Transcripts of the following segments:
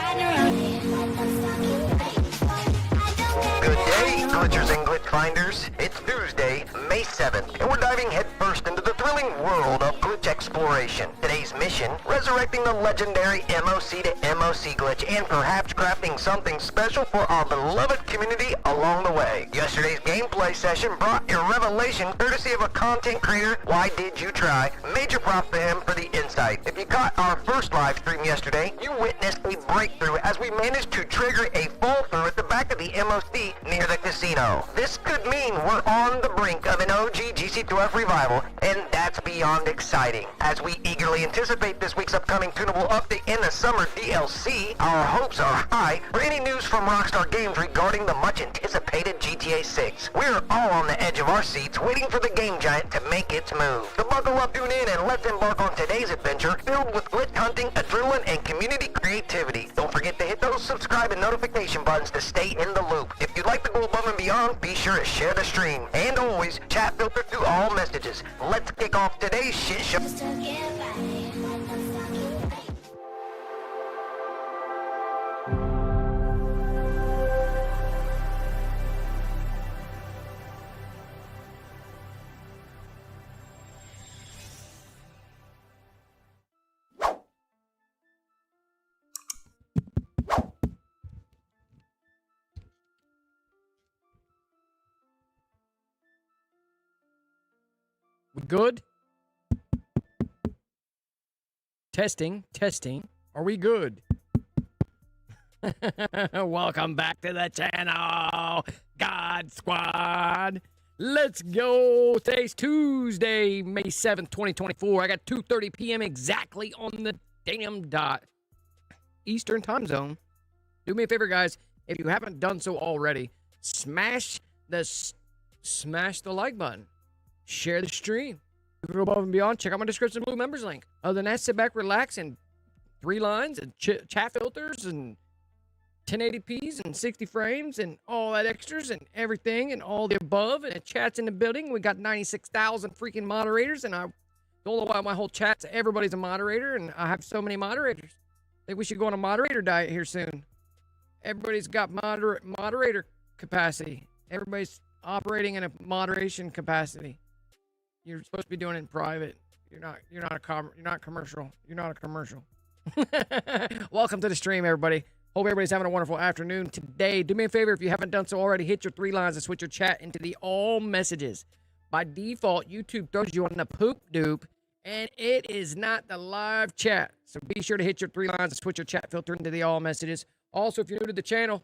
Good day, glitchers and glitch finders. It's Tuesday, May 7th, and we're diving headfirst into the thrilling world of glitch exploration. Today's mission, resurrecting the legendary MOC-2-MOC glitch and perhaps crafting something special for our beloved community along the way. Yesterday's gameplay session brought a revelation courtesy of a content creator, Why Did You Try? Major props to him for the insight. If you caught our first live stream yesterday, you witnessed a breakthrough as we managed to trigger a fall through at the back of the MOC near the casino. This could mean we're on the brink of an OG GC2F revival, and that's beyond exciting. As we eagerly anticipate this week's upcoming tunable update in the summer DLC, our hopes are high for any news from Rockstar Games regarding the much anticipated GTA 6. We're all on the edge of our seats waiting for the game giant to make its move. So buckle up, tune in, and let's embark on today's adventure filled with glitch hunting, adrenaline, and community creativity. Don't forget to hit those subscribe and notification buttons to stay in the loop. If you'd like to go above and beyond, be sure to share the stream. And always, chat filter through all messages. Let's kick off today's shit show. We good? Testing, testing. Are we good? Welcome back to the channel, God Squad. Let's go. Today's Tuesday, May 7th, 2024. I got 2:30 p.m. exactly on the damn dot. Eastern time zone. Do me a favor, guys. If you haven't done so already, smash the like button. Share the stream. Go above and beyond. Check out my description blue members link. Other than that, sit back, relax, and 3 lines and chat filters and 1080p's and 60 frames and all that extras and everything and all the above. And the chat's in the building. We got 96,000 freaking moderators, and I don't know why my whole chat's everybody's a moderator, and I have so many moderators. I think we should go on a moderator diet here soon. Everybody's got moderator capacity. Everybody's operating in a moderation capacity. You're supposed to be doing it in private. You're not commercial. You're not a commercial. Welcome to the stream, everybody. Hope everybody's having a wonderful afternoon today. Do me a favor, if you haven't done so already, hit your 3 lines and switch your chat into the all messages. By default, YouTube throws you on the poop dupe, and it is not the live chat. So be sure to hit your 3 lines and switch your chat filter into the all messages. Also, if you're new to the channel,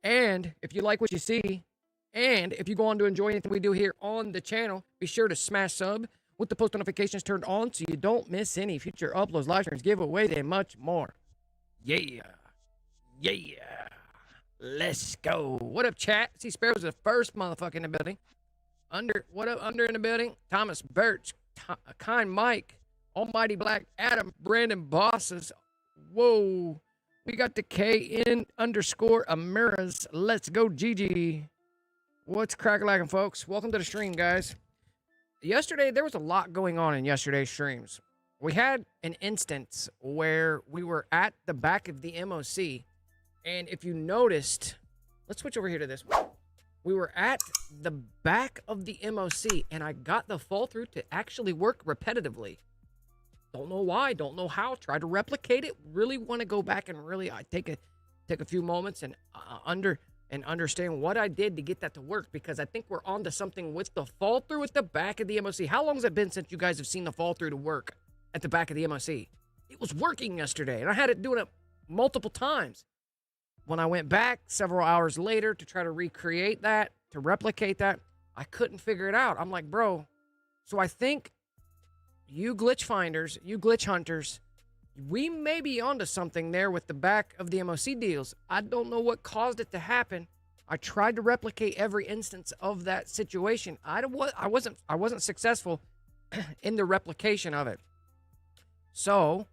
and if you like what you see, and if you go on to enjoy anything we do here on the channel, be sure to smash sub with the post notifications turned on so you don't miss any future uploads, live streams, giveaways, and much more. Yeah. Yeah. Let's go. What up, chat? See, Sparrow's the first motherfucker in the building. What up, Under in the building? Thomas Birch, Kind Mike, Almighty Black Adam, Brandon Bosses. Whoa. We got the KN _ Amiras. Let's go, Gigi. What's crack-a-lackin', folks? Welcome to the stream, guys. Yesterday, there was a lot going on in yesterday's streams. We had an instance where we were at the back of the MOC, and if you noticed, let's switch over here to this one. We were at the back of the MOC, and I got the fall-through to actually work repetitively. Don't know why, don't know how. Tried to replicate it. Really want to go back and really take a few moments and understand what I did to get that to work, because I think we're onto something with the fall through at the back of the MOC. How long has it been since you guys have seen the fall through to work at the back of the MOC? It was working yesterday, and I had it doing it multiple times. When I went back several hours later to try to recreate that, to replicate that, I couldn't figure it out. I'm like, bro, so I think you glitch finders, you glitch hunters, we may be onto something there with the back of the MOC deals. I don't know what caused it to happen. I tried to replicate every instance of that situation. I wasn't successful in the replication of it. So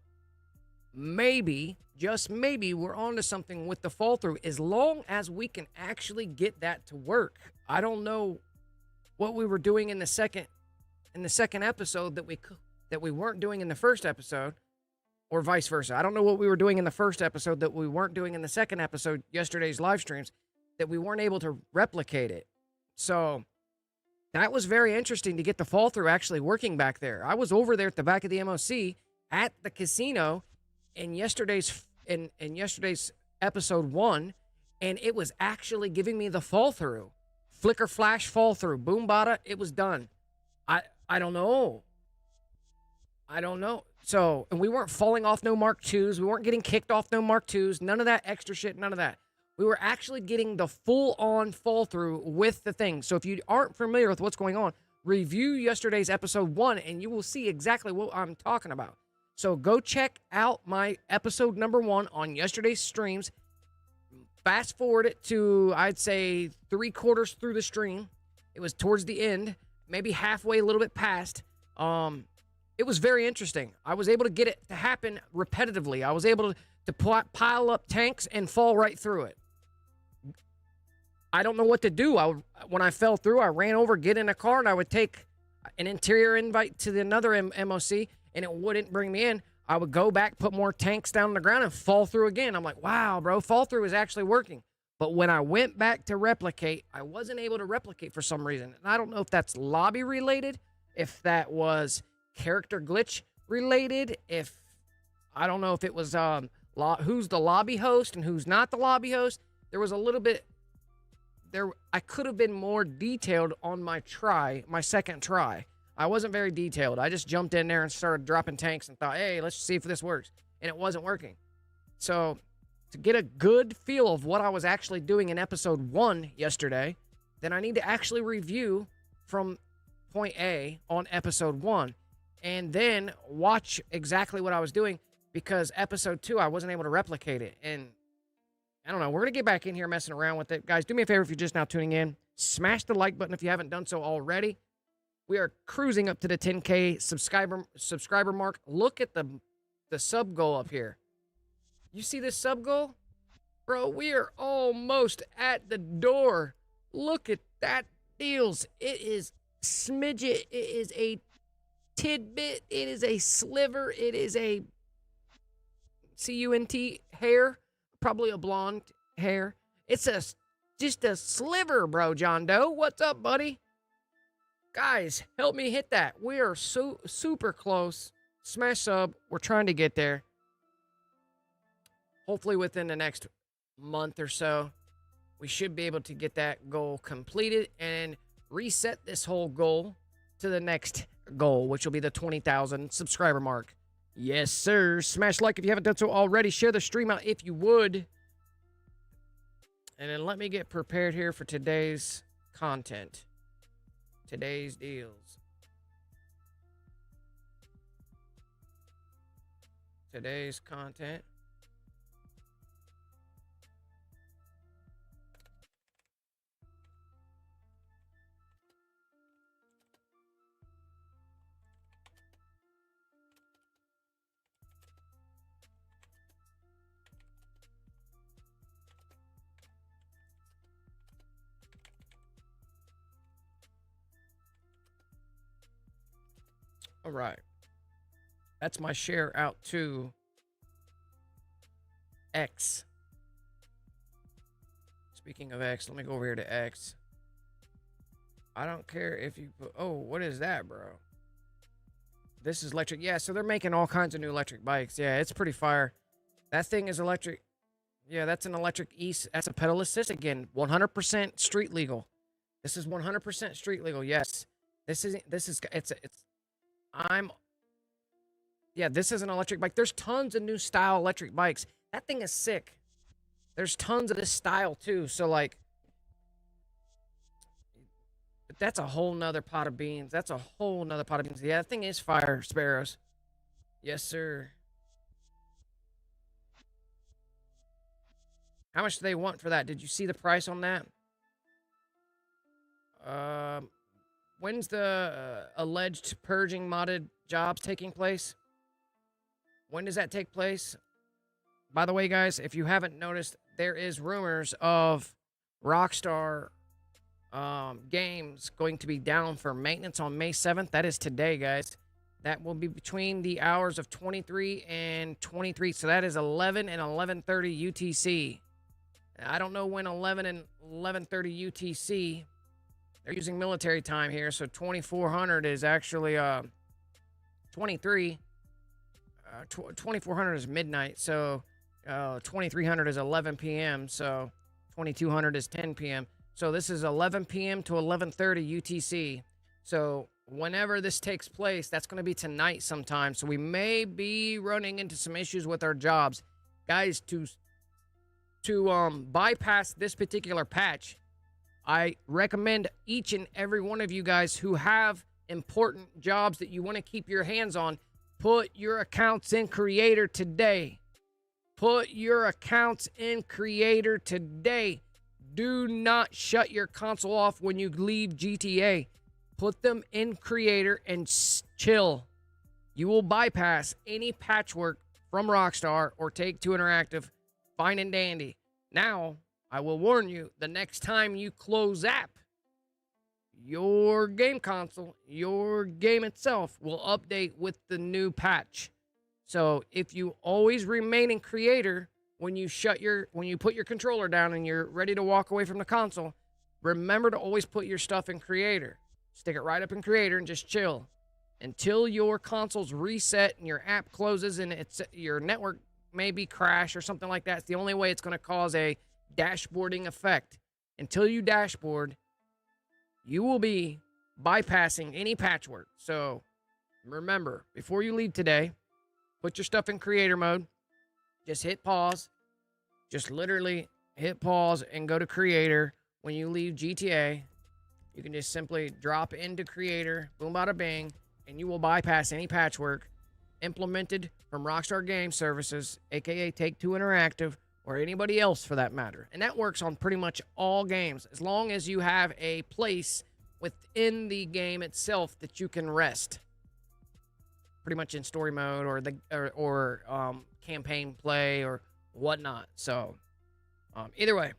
maybe, just maybe, we're onto something with the fall through, as long as we can actually get that to work. I don't know what we were doing in the second episode that we weren't doing in the first episode. or vice versa. I don't know what we were doing in the first episode that we weren't doing in the second episode, yesterday's live streams, that we weren't able to replicate it. So that was very interesting to get the fall through actually working back there. I was over there at the back of the MOC at the casino in yesterday's episode 1, and it was actually giving me the fall through. Flicker flash fall through. Boom bada, it was done. I don't know. So, and we weren't falling off no Mark IIs. We weren't getting kicked off no Mark IIs. None of that extra shit, none of that. We were actually getting the full-on fall-through with the thing. So if you aren't familiar with what's going on, review yesterday's episode 1, and you will see exactly what I'm talking about. So go check out my episode number 1 on yesterday's streams. Fast forward it to, I'd say, 3/4 through the stream. It was towards the end, maybe halfway, a little bit past. It was very interesting. I was able to get it to happen repetitively. I was able to pile up tanks and fall right through it. I don't know what to do. When I fell through, I ran over, get in a car, and I would take an interior invite to another MOC, and it wouldn't bring me in. I would go back, put more tanks down on the ground, and fall through again. I'm like, wow, bro, fall through is actually working. But when I went back to replicate, I wasn't able to replicate for some reason. And I don't know if that's lobby related, if that was character glitch related, I don't know if it was who's the lobby host and who's not the lobby host. There was a little bit there. I could have been more detailed on my second try. I wasn't very detailed. I just jumped in there and started dropping tanks and thought, hey, let's see if this works. And it wasn't working. So to get a good feel of what I was actually doing in episode 1 yesterday, then I need to actually review from point A on episode 1. And then watch exactly what I was doing, because episode 2, I wasn't able to replicate it. And I don't know. We're going to get back in here messing around with it. Guys, do me a favor if you're just now tuning in. Smash the like button if you haven't done so already. We are cruising up to the 10K subscriber mark. Look at the sub goal up here. You see this sub goal? Bro, we are almost at the door. Look at that, deals. It is smidget. It is a tidbit, it is a sliver, it is a CUNT hair, probably a blonde hair. It's just a sliver, bro. John Doe, what's up, buddy? Guys, help me hit that. We are so super close. Smash sub. We're trying to get there. Hopefully within the next month or so, we should be able to get that goal completed and reset this whole goal to the next goal, which will be the 20,000 subscriber mark. Yes, sir. Smash like if you haven't done so already. Share the stream out if you would. And then let me get prepared here for today's content. Today's deals. Today's content. All right. That's my share out to X. Speaking of X, let me go over here to X. I don't care if you put... Oh, what is that, bro? This is electric. Yeah, so they're making all kinds of new electric bikes. Yeah, it's pretty fire. That thing is electric. Yeah, that's an electric East. That's a pedal assist again. 100% street legal. This is 100% street legal. Yes. This is this is an electric bike. There's tons of new style electric bikes. That thing is sick. There's tons of this style too. So like, but that's a whole nother pot of beans. That's a whole nother pot of beans. Yeah, that thing is fire, Sparrows. Yes, sir. How much do they want for that? Did you see the price on that? When's the alleged purging modded jobs taking place? When does that take place? By the way, guys, if you haven't noticed, there is rumors of Rockstar Games going to be down for maintenance on May 7th. That is today, guys. That will be between the hours of 23 and 23. So that is 11 and 11:30 UTC. I don't know when 11 and 11:30 UTC. They're using military time here, so 2400 is actually 23. 2400 is midnight, so 2300 is 11 p.m. So 2200 is 10 p.m. So this is 11 p.m. to 11:30 UTC. So whenever this takes place, that's going to be tonight sometime. So we may be running into some issues with our jobs. Guys, to bypass this particular patch, I recommend each and every one of you guys who have important jobs that you want to keep your hands on, put your accounts in Creator today. Put your accounts in Creator today. Do not shut your console off when you leave GTA. Put them in Creator and chill. You will bypass any patchwork from Rockstar or Take-Two Interactive. Fine and dandy. Now, I will warn you, the next time you close app, your game console, your game itself will update with the new patch. So if you always remain in Creator when you put your controller down and you're ready to walk away from the console, remember to always put your stuff in Creator. Stick it right up in Creator and just chill until your console's reset and your app closes and your network maybe crash or something like that. It's the only way it's going to cause a dashboarding effect. Until you dashboard, you will be bypassing any patchwork. So remember, before you leave today, put your stuff in Creator mode. Just hit pause. Just literally hit pause and go to Creator. When you leave GTA, you can just simply drop into Creator, boom, bada, bing, and you will bypass any patchwork implemented from Rockstar Game Services, aka Take-Two Interactive, or anybody else for that matter. And that works on pretty much all games, as long as you have a place within the game itself that you can rest. Pretty much in story mode or campaign play or whatnot. So either way,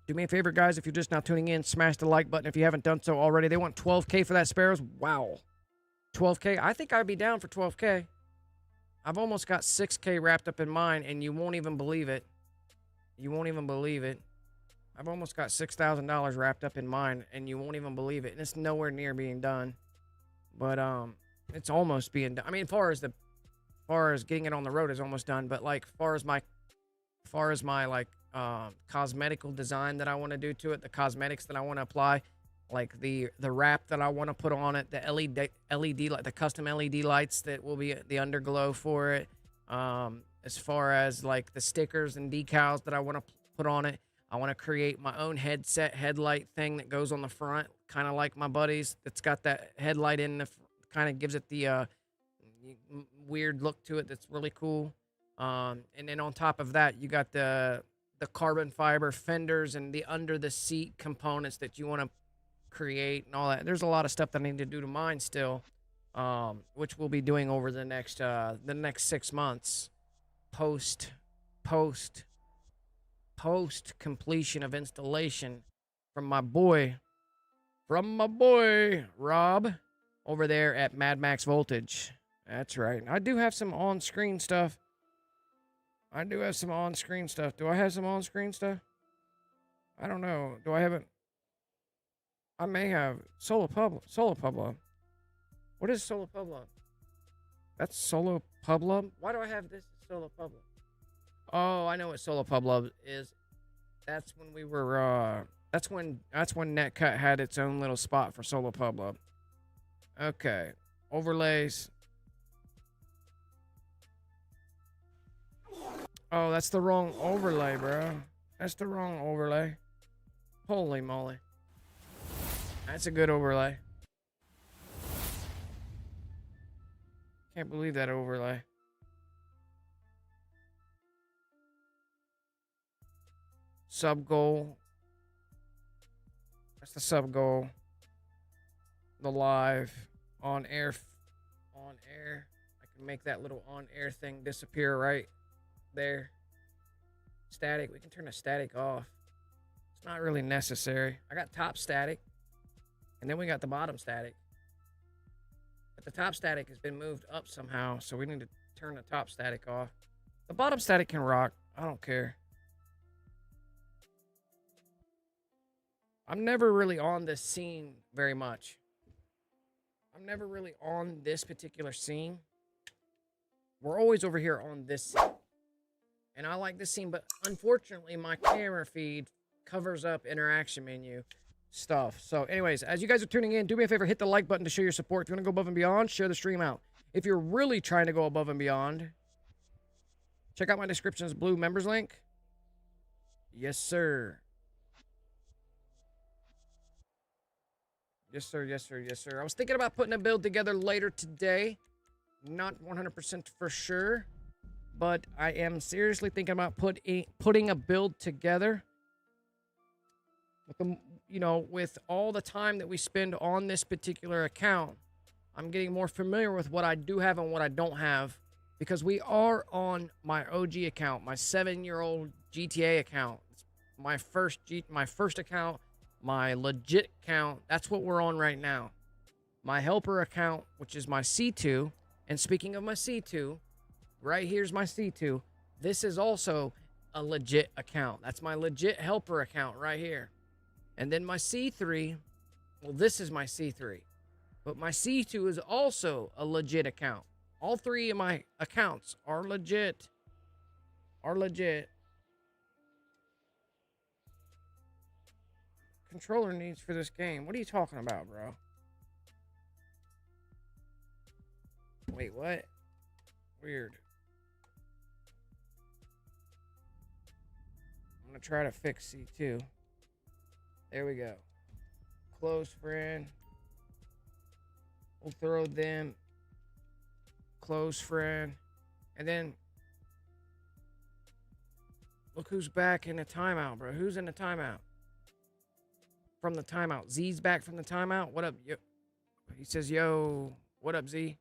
do me a favor, guys. If you're just now tuning in, smash the like button if you haven't done so already. They want 12K for that Sparrows. Wow. 12K. I think I'd be down for 12K. I've almost got 6K wrapped up in mine, and you won't even believe it. You won't even believe it. I've almost got $6,000 wrapped up in mine, and you won't even believe it. And it's nowhere near being done. But it's almost being done. I mean, as far as getting it on the road is almost done. But like, far as my cosmetical design that I want to do to it, the cosmetics that I want to apply, like the wrap that I want to put on it, the LED light, the custom LED lights that will be the underglow for it. As far as like the stickers and decals that I want to put on it, I want to create my own headlight thing that goes on the front, kind of like my buddy's. That's got that headlight in the, kind of gives it the weird look to it. That's really cool. And then on top of that, you got the carbon fiber fenders and the under the seat components that you want to create and all that. There's a lot of stuff that I need to do to mine still, which we'll be doing over the next 6 months post completion of installation from my boy Rob over there at Mad Max Voltage. That's right. I do have some on-screen stuff. Do I have some on-screen stuff? I don't know. Do I have it? I may have Solo Publo. What is Solo Publo? That's Solo Publo? Why do I have this Solo Publo? Oh, I know what Solo Publo is. That's when we were that's when Netcut had its own little spot for Solo Publo. Okay. Overlays. Oh, that's the wrong overlay, bro. That's the wrong overlay. Holy moly. That's a good overlay. Can't believe that overlay. Sub goal. That's the sub goal. The live on air. I can make that little on air thing disappear right there. Static. We can turn the static off. It's not really necessary. I got top static. And then we got the bottom static. But the top static has been moved up somehow, so we need to turn the top static off. The bottom static can rock. I don't care. I'm never really on this scene very much. I'm never really on this particular scene. We're always over here on this scene. And I like this scene, but unfortunately, my camera feed covers up interaction menu stuff. So anyways, as you guys are tuning in, do me a favor, hit the like button to show your support. If you want to go above and beyond, share the stream out. If you're really trying to go above and beyond, check out my description's blue members link. Yes, sir. Yes, sir. Yes, sir. Yes, sir. I was thinking about putting a build together later today. Not 100% for sure, but I am seriously thinking about putting a build together. With the, with all the time that we spend on this particular account, I'm getting more familiar with what I do have and what I don't have, because we are on my OG account, my 7-year-old GTA account. It's my first account, my legit account. That's what we're on right now. My helper account, which is my C2. And speaking of my C2, right here's my C2. This is also a legit account. That's my legit helper account right here. And then my C3, well, this is my C3. But my C2 is also a legit account. All three of my accounts are legit. Controller needs for this game. What are you talking about, bro? Wait, what? Weird. I'm gonna try to fix C2. There we go. Close friend. We'll throw them. Close friend. And then look who's back in the timeout, bro. Who's in the timeout? From the timeout. Z's back from the timeout. What up? Yo. He says, yo. What up, Z?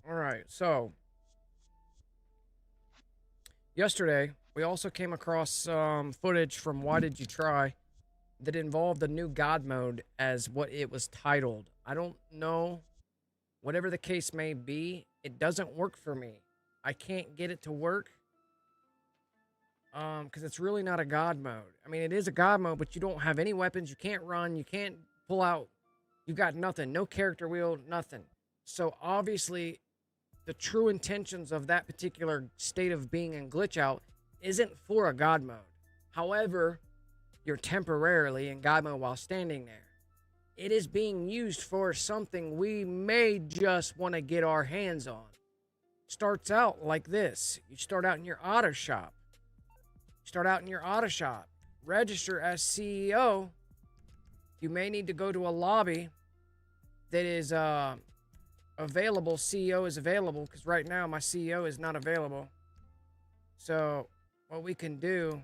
All right, so yesterday we also came across footage from Why Did You Try that involved the new God mode as what it was titled. I don't know, whatever the case may be, it doesn't work for me. I can't get it to work because it's really not a God mode. I mean, it is a God mode, but you don't have any weapons. You can't run. You can't pull out. You've got nothing. No character wheel, nothing. So obviously, the true intentions of that particular state of being in glitch out isn't for a God mode. However, you're temporarily in God mode while standing there. It is being used for something we may just want to get our hands on. Starts out like this. You start out in your auto shop. Register as CEO. You may need to go to a lobby that is available. CEO is available, because right now my CEO is not available. So what we can do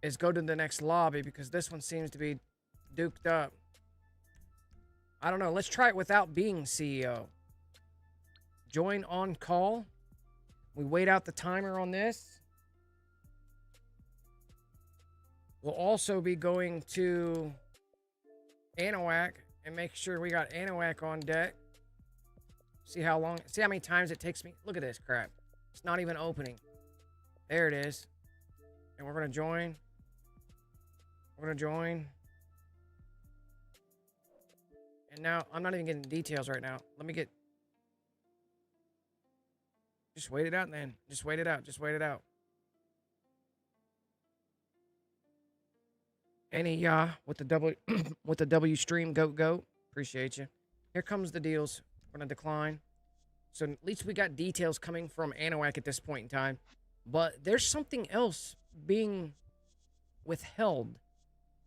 is go to the next lobby, because this one seems to be duked up. I don't know. Let's try it without being CEO. Join on call. We wait out the timer on this. We'll also be going to Anahuac and make sure we got Anahuac on deck. See how many times it takes me. Look at this crap. It's not even opening. There it is. And we're going to join. And now, I'm not even getting details right now. Let me get... Just wait it out, then. Just wait it out. Any with the W with the W stream goat. Appreciate you. Here comes the deals. We're gonna decline. So at least we got details coming from Anahuac at this point in time. But there's something else being withheld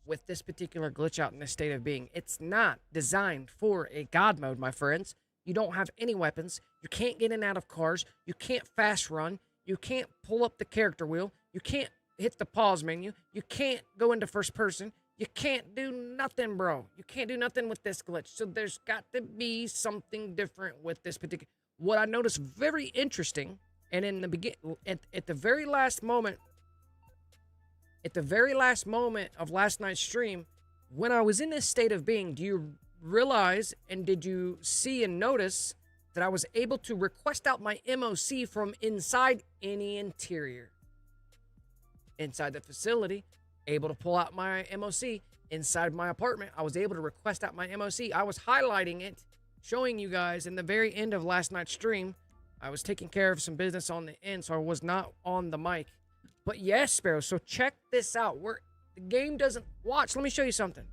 with this particular glitch out in this state of being. It's not designed for a God mode, my friends. You don't have any weapons. You can't get in and out of cars. You can't fast run. You can't pull up the character wheel. You can't hit the pause menu. You can't go into first person. you can't do nothing, bro. You can't do nothing with this glitch. So there's got to be something different with this particular. What I noticed very interesting, and in the at the very last moment, of last night's stream, when I was in this state of being, do you realize and did you see and notice that I was able to request out my MOC from inside any interior? Inside the facility, able to pull out my MOC. Inside my apartment, I was able to request out my MOC. I was highlighting it, showing you guys in the very end of last night's stream. I was taking care of some business on the end, so I was not on the mic. But yes, Sparrow, so check this out. The game doesn't watch. Let me show you something.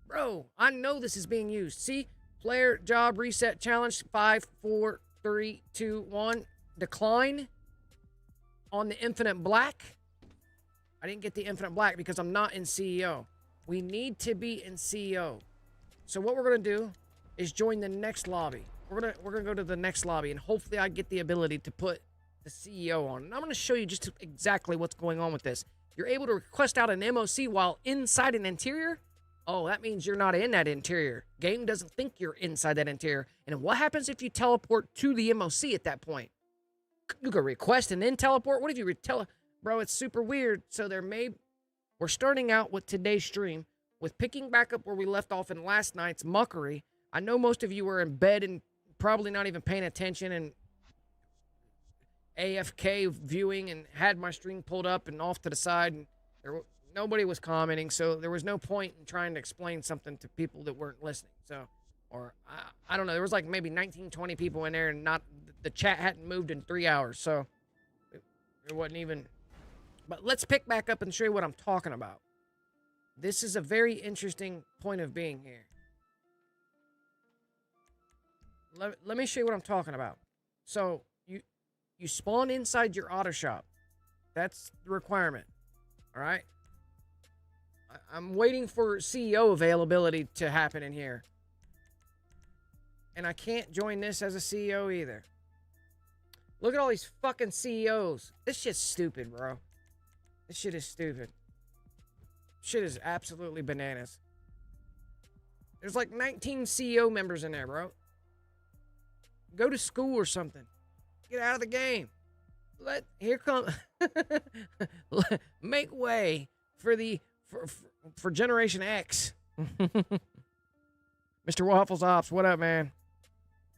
Bro, I know this is being used. See? Player job reset challenge 5, 4, 3, 2, 1. Decline on the infinite black. I didn't get the infinite black because I'm not in CEO. We need to be in CEO. So what we're gonna do is join the next lobby. We're gonna go to the next lobby, and hopefully I get the ability to put the CEO on. And I'm gonna show you just exactly what's going on with this. You're able to request out an MOC while inside an interior. Oh, that means you're not in that interior. Game doesn't think you're inside that interior. And what happens if you teleport to the MOC at that point? You could request and then teleport. What if you Bro, it's super weird. So we're starting out with today's stream with picking back up where we left off in last night's muckery. I know most of you were in bed and probably not even paying attention and AFK viewing and had my stream pulled up and off to the side, and nobody was commenting, so there was no point in trying to explain something to people that weren't listening. So, or I don't know, there was like maybe 19, 20 people in there, and the chat hadn't moved in 3 hours, so it wasn't even. But let's pick back up and show you what I'm talking about. This is a very interesting point of being here. Let me show you what I'm talking about. So you spawn inside your auto shop. That's the requirement. All right. I'm waiting for CEO availability to happen in here. And I can't join this as a CEO either. Look at all these fucking CEOs. This shit's stupid, bro. This shit is stupid. Shit is absolutely bananas. There's like 19 CEO members in there, bro. Go to school or something. Get out of the game. Here come make way for Generation X. Mr. Waffles Ops, what up, man?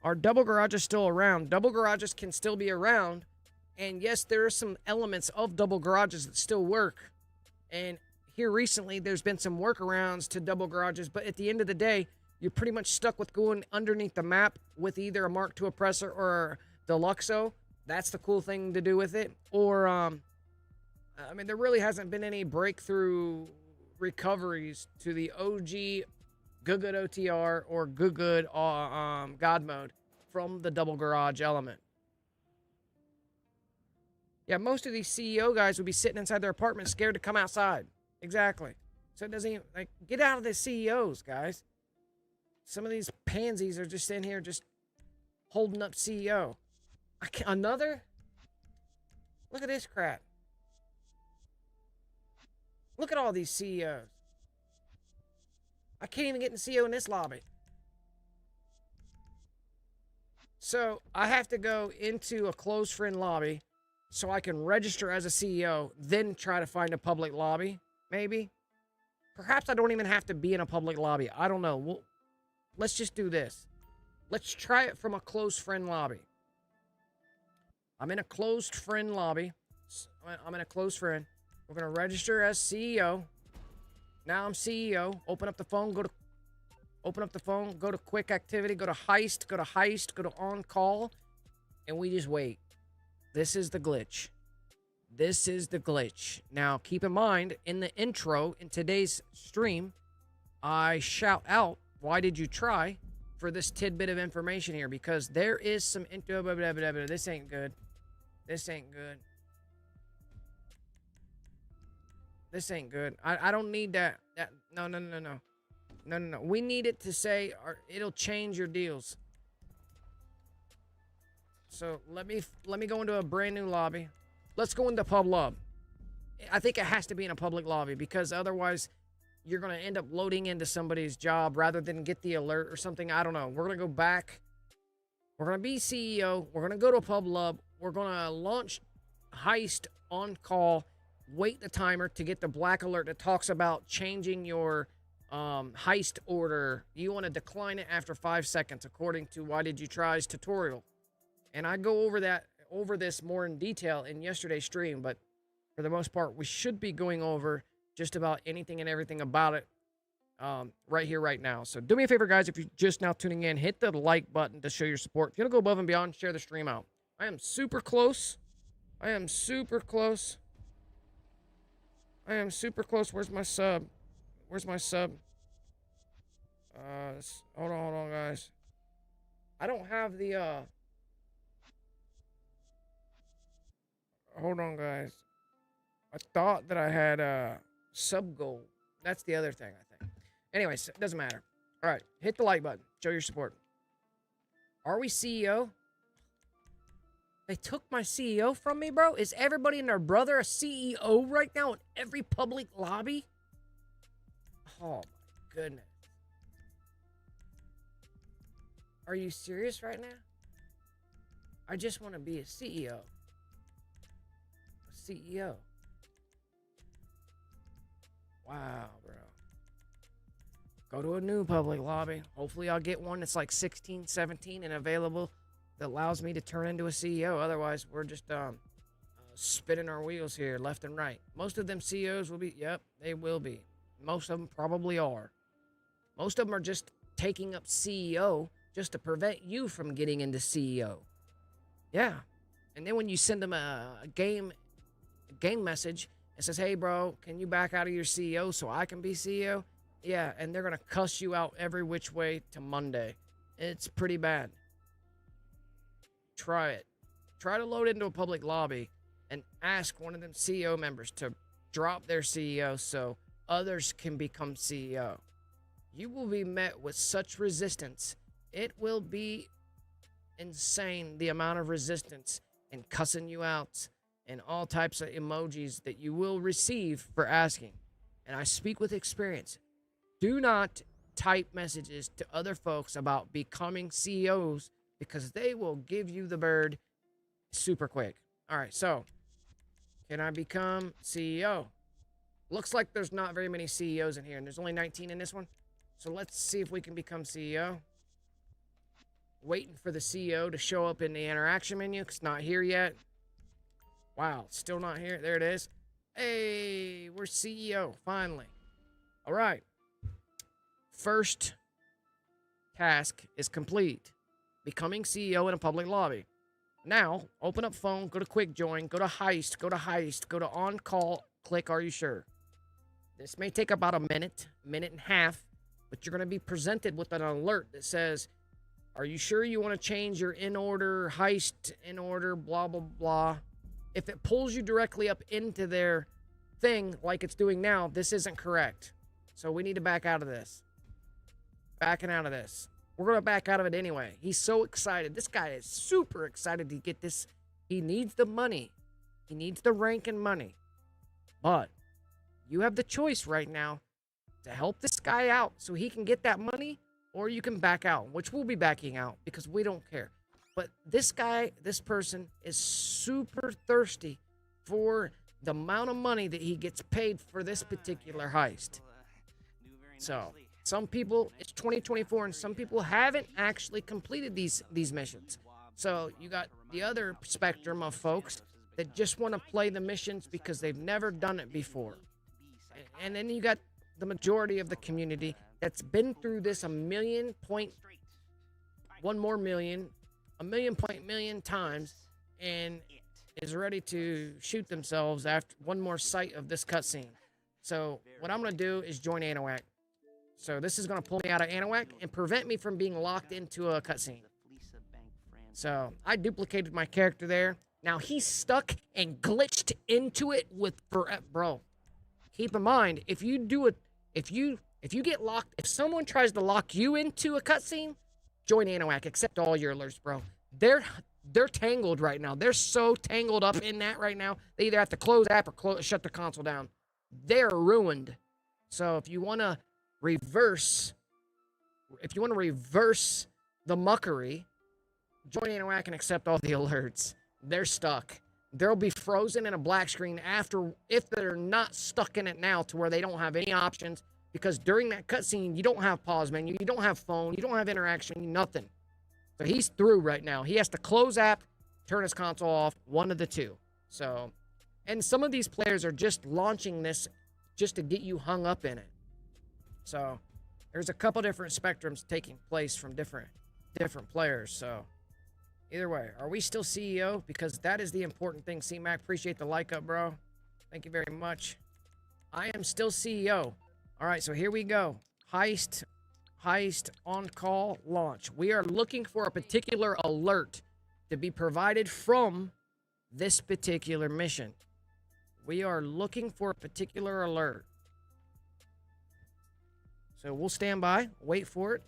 Are double garages still around? Double garages can still be around. And yes, there are some elements of double garages that still work. And here recently, there's been some workarounds to double garages. But at the end of the day, you're pretty much stuck with going underneath the map with either a Mark II oppressor or the Luxo. That's the cool thing to do with it. Or, I mean, there really hasn't been any breakthrough recoveries to the OG Good OTR or Good God mode from the double garage element. Yeah, most of these CEO guys would be sitting inside their apartment scared to come outside. Exactly. So it doesn't even, like, get out of the CEOs, guys. Some of these pansies are just in here just holding up CEO. Another? Look at this crap. Look at all these CEOs. I can't even get in CEO in this lobby. So I have to go into a closed friend lobby so I can register as a CEO, then try to find a public lobby, maybe. Perhaps I don't even have to be in a public lobby. I don't know. Let's just do this. Let's try it from a closed friend lobby. I'm in a closed friend lobby. I'm in a closed friend. We're going to register as CEO. Now I'm CEO. Open up the phone, go to quick activity, go to Heist, go to on call, and we just wait. This is the glitch. This is the glitch. Now, keep in mind, in the intro, in today's stream, I shout out, why did you try, for this tidbit of information here, because there is some this ain't good. This ain't good. This ain't good. I don't need that. No. We need it to say, or it'll change your deals. So let me go into a brand new lobby. Let's go into Pub Lub. I think it has to be in a public lobby because otherwise, you're going to end up loading into somebody's job rather than get the alert or something. I don't know. We're going to go back. We're going to be CEO. We're going to go to a pub lab. We're going to launch Heist on call. Wait the timer to get the black alert that talks about changing your Heist order. You want to decline it after 5 seconds according to Why Did You Try's tutorial. And I go over this more in detail in yesterday's stream, but for the most part, we should be going over just about anything and everything about it right here, right now. So do me a favor, guys, if you're just now tuning in, hit the like button to show your support. If you want to go above and beyond, share the stream out. I am super close. I am super close. I am super close. Where's my sub? Where's my sub? Hold on, guys. I don't have the, hold on, guys. I thought that I had, sub goal. That's the other thing, I think. Anyways, it doesn't matter. All right, hit the like button. Show your support. Are we CEO? They took my CEO from me, bro? Is everybody and their brother a CEO right now in every public lobby? Oh, my goodness. Are you serious right now? I just want to be a CEO. A CEO. Wow, bro. Go to a new public lobby. Hopefully I'll get one that's like 16, 17 and available that allows me to turn into a CEO. Otherwise, we're just spinning our wheels here left and right. Most of them CEOs will be, yep, they will be. Most of them probably are. Most of them are just taking up CEO just to prevent you from getting into CEO. Yeah. And then when you send them a game message, it says, hey, bro, can you back out of your CEO so I can be CEO? Yeah, and they're going to cuss you out every which way to Monday. It's pretty bad. Try it. Try to load into a public lobby and ask one of them CEO members to drop their CEO so others can become CEO. You will be met with such resistance. It will be insane, the amount of resistance and cussing you out and all types of emojis that you will receive for asking. And I speak with experience. Do not type messages to other folks about becoming CEOs because they will give you the bird super quick. All right, so can I become CEO? Looks like there's not very many CEOs in here, and there's only 19 in this one. So let's see if we can become CEO. Waiting for the CEO to show up in the interaction menu. It's not here yet. Wow, still not here. There it is. Hey, we're CEO, finally. All right. First task is complete. Becoming CEO in a public lobby. Now, open up phone, go to quick join, go to Heist, go to on call, click Are You Sure? This may take about a minute and a half, but you're going to be presented with an alert that says, are you sure you want to change your in order, Heist, in order, blah, blah, blah. If it pulls you directly up into their thing like it's doing now, this isn't correct. So we need to back out of this. Backing out of this. We're going to back out of it anyway. He's so excited. This guy is super excited to get this. He needs the money. He needs the rank and money. But you have the choice right now to help this guy out so he can get that money, or you can back out, which we'll be backing out because we don't care. But this guy, this person is super thirsty for the amount of money that he gets paid for this particular heist. So some people, it's 2024, and some people haven't actually completed these missions. So you got the other spectrum of folks that just want to play the missions because they've never done it before. And then you got the majority of the community that's been through this a million times and is ready to shoot themselves after one more sight of this cutscene. So what I'm going to do is join Anahuac. So this is going to pull me out of Anahuac and prevent me from being locked into a cutscene. So I duplicated my character there. Now he's stuck and glitched into it with bro. Keep in mind, if you do it, if you get locked, if someone tries to lock you into a cutscene, join Anahuac. Accept all your alerts, bro. They're tangled right now. They're so tangled up in that right now. They either have to close the app or shut the console down. They're ruined. So if you want to reverse, the muckery, join NOAC and accept all the alerts. They're stuck. They'll be frozen in a black screen after, if they're not stuck in it now to where they don't have any options, because during that cutscene, you don't have pause menu, you don't have phone, you don't have interaction, nothing. So he's through right now. He has to close app, turn his console off, one of the two. So, and some of these players are just launching this just to get you hung up in it. So, there's a couple different spectrums taking place from different players. So, either way, are we still CEO? Because that is the important thing. C-Mac, appreciate the like up, bro. Thank you very much. I am still CEO. All right, so here we go. Heist on call launch. We are looking for a particular alert to be provided from this particular mission. We are looking for a particular alert. So we'll stand by, wait for it.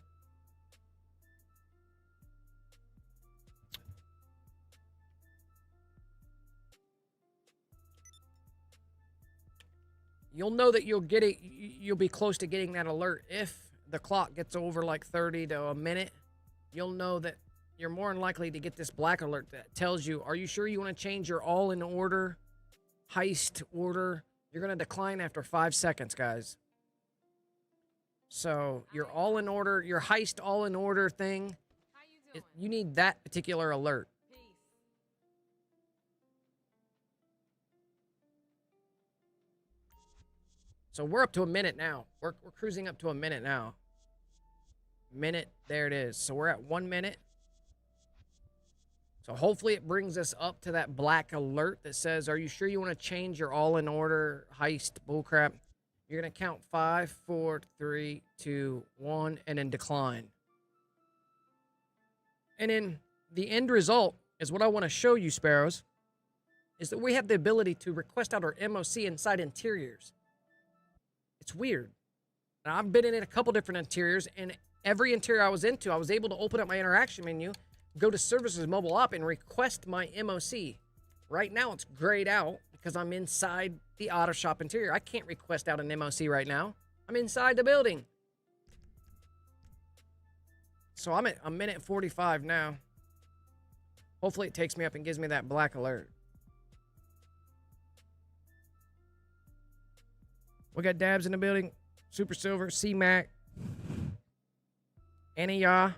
You'll know that you'll get it, you'll be close to getting that alert. If the clock gets over like 30 to a minute, you'll know that you're more than likely to get this black alert that tells you, are you sure you want to change your all in order, heist order? You're going to decline after 5 seconds, guys. So your all in order, your heist all in order thing, you need that particular alert. So we're up to a minute now. We're cruising up to a minute now. Minute, there it is. So we're at 1 minute. So hopefully it brings us up to that black alert that says, are you sure you want to change your all in order heist bullcrap? You're going to count 5, 4, 3, 2, 1, and then decline. And then the end result is what I want to show you, Sparrows, is that we have the ability to request out our MOC inside interiors. It's weird. Now, I've been in a couple different interiors, and every interior I was into, I was able to open up my interaction menu, go to Services Mobile Op, and request my MOC. Right now, it's grayed out because I'm inside the auto shop interior. I can't request out an MOC right now. I'm inside the building. So I'm at a minute 45 now. Hopefully it takes me up and gives me that black alert. We got Dabs in the building. Super Silver, C-Mac. Annie Ya.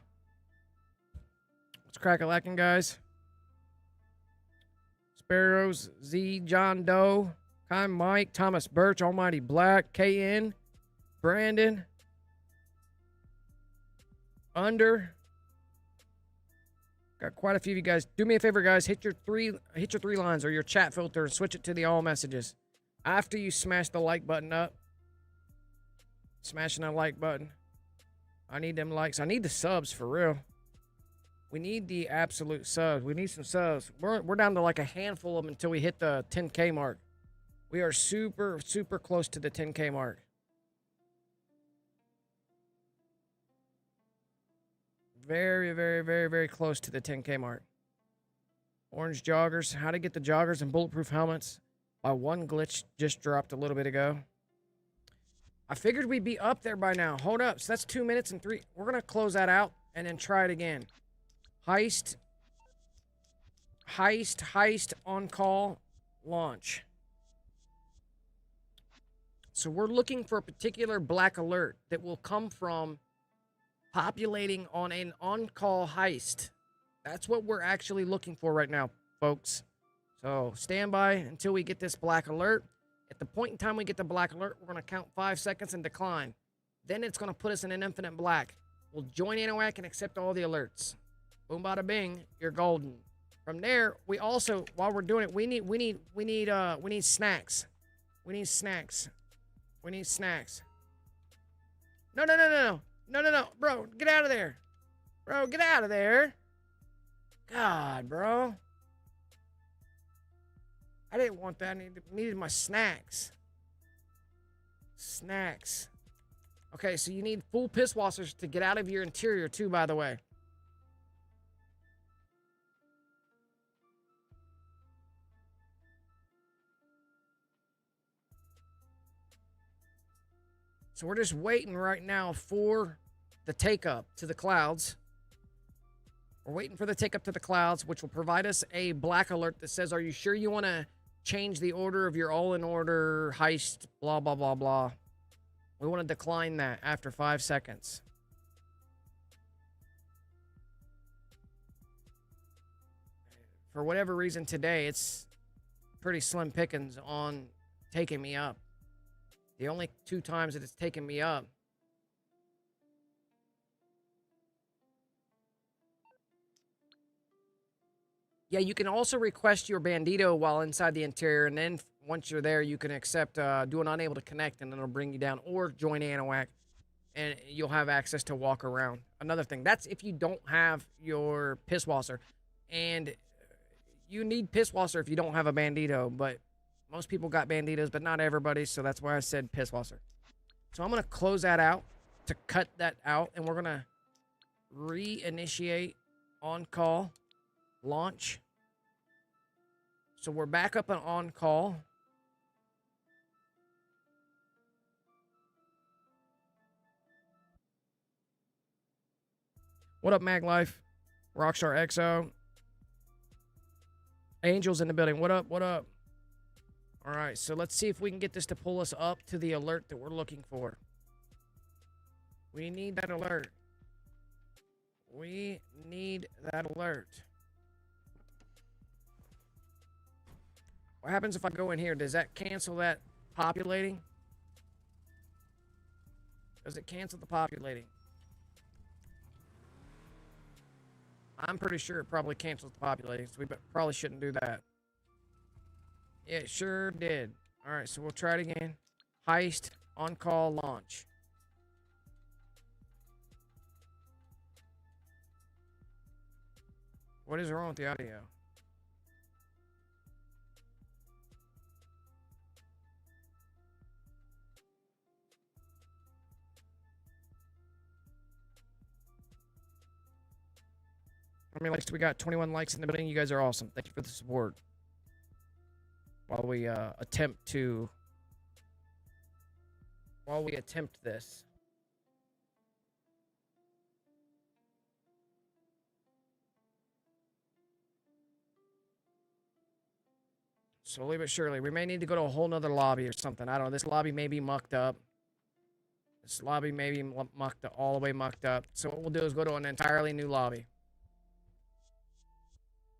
What's crack-a-lacking, guys? Sparrows, Z, John Doe, Kai Mike, Thomas Birch, Almighty Black, KN, Brandon, Under. Got quite a few of you guys. Do me a favor, guys. Hit your three lines or your chat filter and switch it to the all messages. After you smash the like button up. Smashing that like button. I need them likes. I need the subs for real. We need the absolute subs. We need some subs. We're down to like a handful of them until we hit the 10K mark. We are super, super close to the 10K mark. Very, very, very, very close to the 10K mark. Orange joggers. How to get the joggers and bulletproof helmets. One glitch just dropped a little bit ago. I figured we'd be up there by now. Hold up. So that's 2 minutes and 3. We're going to close that out and then try it again. Heist on call launch. So we're looking for a particular black alert that will come from populating on an on-call heist. That's what we're actually looking for right now, folks. So stand by until we get this black alert. At the point in time we get the black alert, we're going to count 5 seconds and decline. Then it's going to put us in an infinite black. We'll join NOAC and accept all the alerts. Boom, bada, bing, you're golden. From there, we also, while we're doing it, we need snacks. We need snacks. We need snacks. No, bro, get out of there. Bro, get out of there. God, bro. I didn't want that. I needed my snacks. Snacks. Okay, so you need full piss washers to get out of your interior too, by the way. So we're just waiting right now for the take up to the clouds. We're waiting for the take up to the clouds, which will provide us a black alert that says, are you sure you want to change the order of your all-in-order heist, blah, blah, blah, blah. We want to decline that after 5 seconds. For whatever reason today, it's pretty slim pickings on taking me up. The only 2 times that it's taken me up, yeah, you can also request your bandito while inside the interior, and then once you're there, you can accept, do an unable to connect, and it'll bring you down, or join ANOAC, and you'll have access to walk around. Another thing, that's if you don't have your Pisswasser, and you need Pisswasser if you don't have a bandito, but most people got banditos, but not everybody, so that's why I said Pisswasser. So I'm going to close that out to cut that out, and we're going to reinitiate on-call. Launch. So we're back up and on call. What up, Maglife? Rockstar XO. Angel's in the building. What up? What up? All right, so let's see if we can get this to pull us up to the alert that we're looking for. We need that alert. We need that alert. What happens if I go in here? Does that cancel that populating? Does it cancel the populating? I'm pretty sure it probably cancels the populating, so we probably shouldn't do that. It sure did. All right, so we'll try it again. Heist, on-call, launch. What is wrong with the audio? How many likes do we got? 21 likes in the building. You guys are awesome. Thank you for the support. While we attempt this. Slowly but surely. We may need to go to a whole nother lobby or something. I don't know. This lobby may be mucked up. This lobby may be mucked up, all the way mucked up. So what we'll do is go to an entirely new lobby.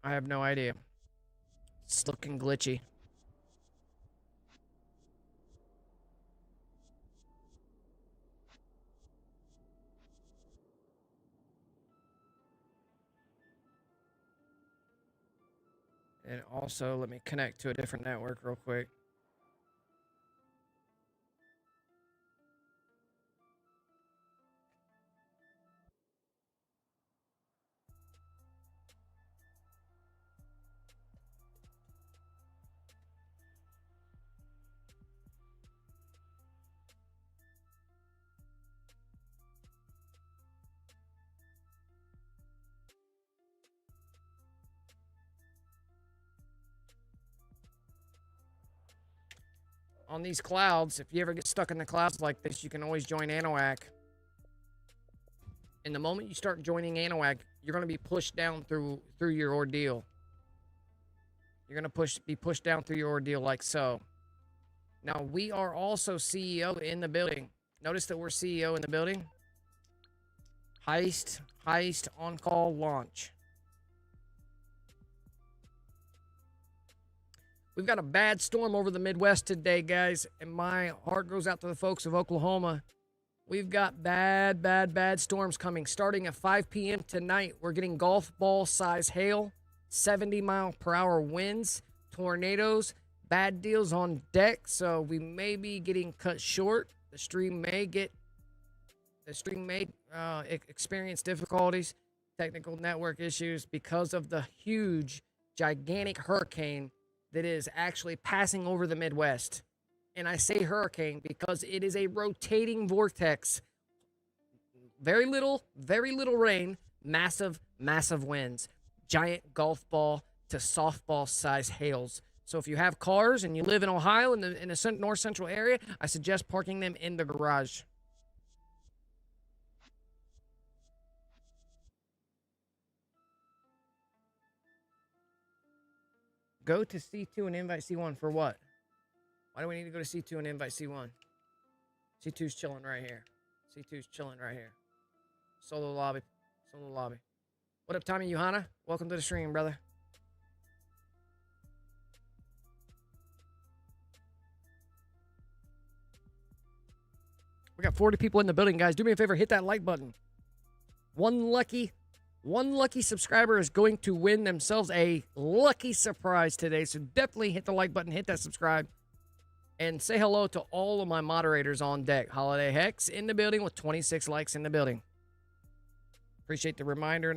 I have no idea. It's looking glitchy. And also, let me connect to a different network real quick. On these clouds, if you ever get stuck in the clouds like this, you can always join ANOAC. And the moment you start joining ANOAC, you're going to be pushed down through your ordeal. You're going to be pushed down through your ordeal like so. Now, we are also CEO in the building. Notice that we're CEO in the building. Heist, on-call, launch. We've got a bad storm over the Midwest today, guys, and my heart goes out to the folks of Oklahoma. We've got bad storms coming. Starting at 5 p.m. tonight, we're getting golf ball size hail, 70-mile-per-hour winds, tornadoes, bad deals on deck, so we may be getting cut short. The stream may experience difficulties, technical network issues because of the huge, gigantic hurricane that is actually passing over the Midwest. And I say hurricane because it is a rotating vortex. Very little rain, massive winds. Giant golf ball to softball size hails. So if you have cars and you live in Ohio in the north central area, I suggest parking them in the garage. go to C2 and invite C1 for what? Why do we need to go to C2 and invite C1? C2's chilling right here. C2's chilling right here. Solo lobby. Solo lobby. What up, Tommy Johanna? Welcome to the stream, brother. We got 40 people in the building, guys. Do me a favor, hit that like button. One lucky subscriber is going to win themselves a lucky surprise today. So definitely hit the like button, hit that subscribe, and say hello to all of my moderators on deck. Holiday Hex in the building with 26 likes in the building. Appreciate the reminder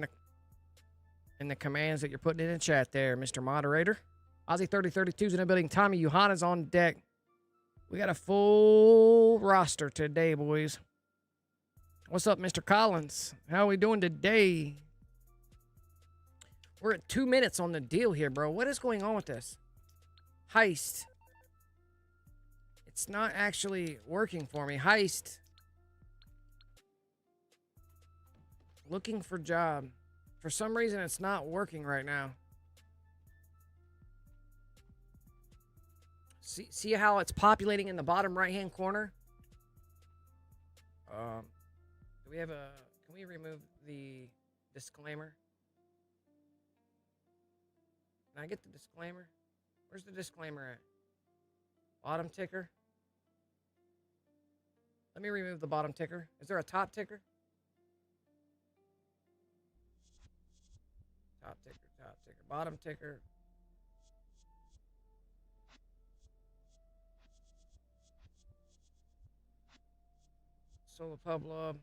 and the commands that you're putting in the chat there, Mr. Moderator. Ozzy 3032's in the building. Tommy Johanna's on deck. We got a full roster today, boys. What's up, Mr. Collins? How are we doing today? We're at 2 minutes on the deal here, bro. What is going on with this? Heist. It's not actually working for me. Heist. Looking for job. For some reason, it's not working right now. See how it's populating in the bottom right-hand corner? Do we have a... Can we remove the disclaimer? Can I get the disclaimer? Where's the disclaimer at? Bottom ticker? Let me remove the bottom ticker. Is there a top ticker? Top ticker, top ticker, bottom ticker. Solo Publob.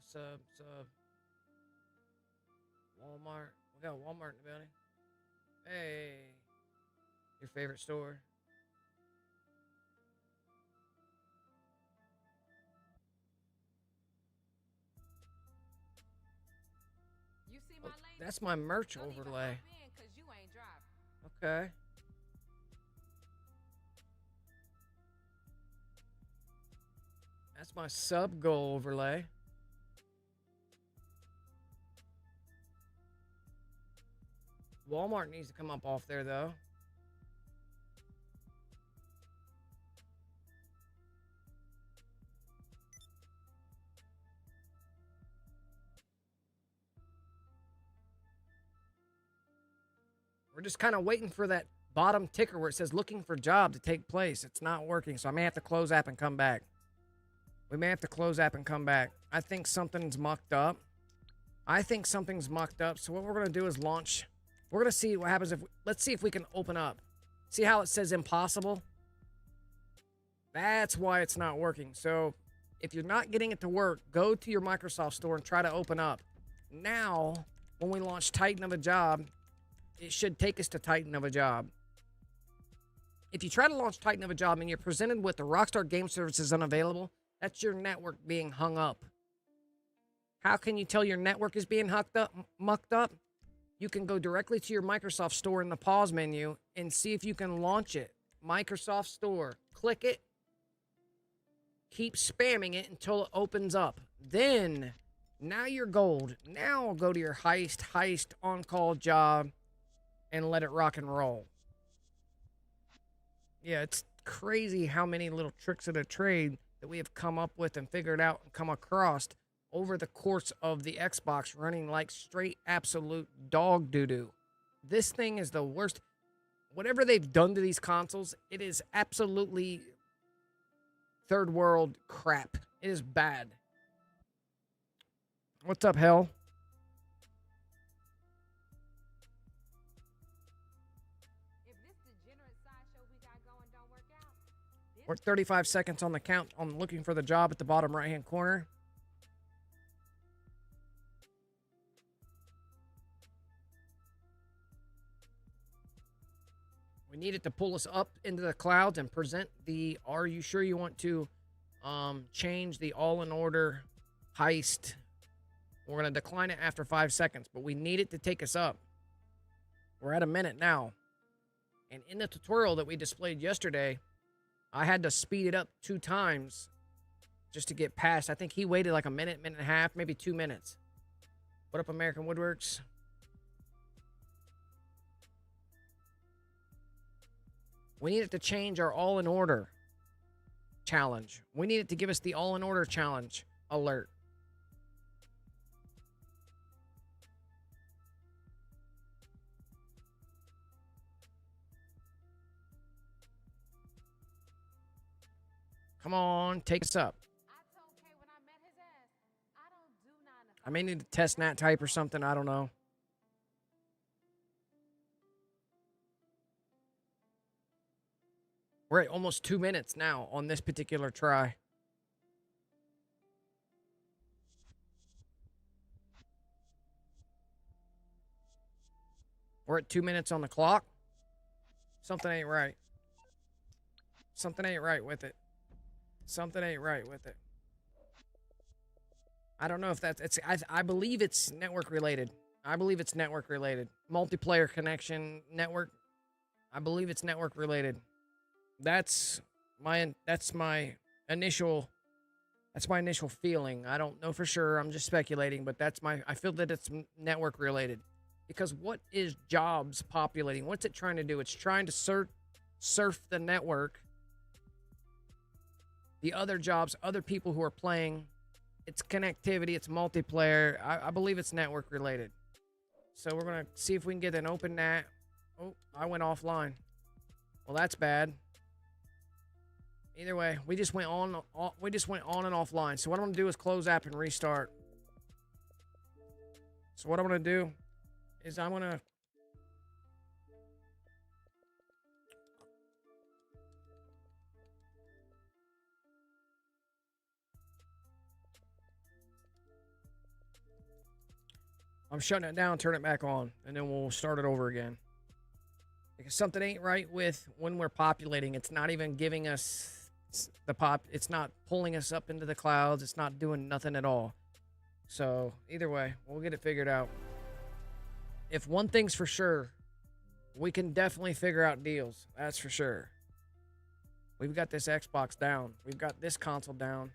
Sub. Walmart. We got Walmart in the building. Hey. Your favorite store. You see my lady? That's my merch overlay. Okay. That's my sub goal overlay. Walmart needs to come up off there, though. We're just kind of waiting for that bottom ticker where it says looking for job to take place. It's not working, so I may have to close app and come back. We may have to close app and come back. I think something's mucked up. So what we're going to do is launch. We're going to see what happens if... Let's see if we can open up. See how it says impossible? That's why it's not working. So if you're not getting it to work, go to your Microsoft Store and try to open up. Now, when we launch Titan of a Job, it should take us to Titan of a Job. If you try to launch Titan of a Job and you're presented with the Rockstar Game Services unavailable, that's your network being hung up. How can you tell your network is being mucked up? You can go directly to your Microsoft Store in the pause menu and see if you can launch it. Microsoft Store. Click it. Keep spamming it until it opens up. Then, now you're gold. Now go to your Heist on-call job and let it rock and roll. Yeah, it's crazy how many little tricks of the trade that we have come up with and figured out and come across over the course of the Xbox running like straight absolute dog doo-doo. This thing is the worst. Whatever they've done to these consoles, it is absolutely third world crap. It is bad. What's up, Hell? We're 35 seconds on the count on looking for the job at the bottom right-hand corner. We need it to pull us up into the clouds and present the, are you sure you want to change the all-in-order heist? We're going to decline it after 5 seconds, but we need it to take us up. We're at a minute now. And in the tutorial that we displayed yesterday, I had to speed it up 2 times just to get past. I think he waited like a minute, minute and a half, maybe 2 minutes. What up, American Woodworks? We need it to change our all in order challenge. We need it to give us the all in order challenge alert. Come on, take us up. I told Kay when I met his ass, I don't do 9 to 5. I may need to test nat type or something. I don't know. We're at almost 2 minutes now on this particular try. We're at 2 minutes on the clock. Something ain't right. Something ain't right with it. Something ain't right with it. I don't know if that's... I believe it's network related. I believe it's network related. Multiplayer connection, network. I believe it's network related. That's my initial feeling. I don't know for sure. I'm just speculating, but I feel that it's network related. Because what is jobs populating? What's it trying to do? It's trying to surf the network. The other jobs, other people who are playing. It's connectivity, it's multiplayer. I believe it's network related. So we're gonna see if we can get an open NAT. Oh, I went offline. Well, that's bad. Either way, we just went on and offline. So what I'm gonna do is close app and restart. So what I'm gonna do is I'm shutting it down, turn it back on, and then we'll start it over again. Because something ain't right with when we're populating. It's not even giving us it's not pulling us up into the clouds. It's not doing nothing at all. So either way, we'll get it figured out. If one thing's for sure, we can definitely figure out deals. That's for sure. We've got this Xbox down. We've got this console down.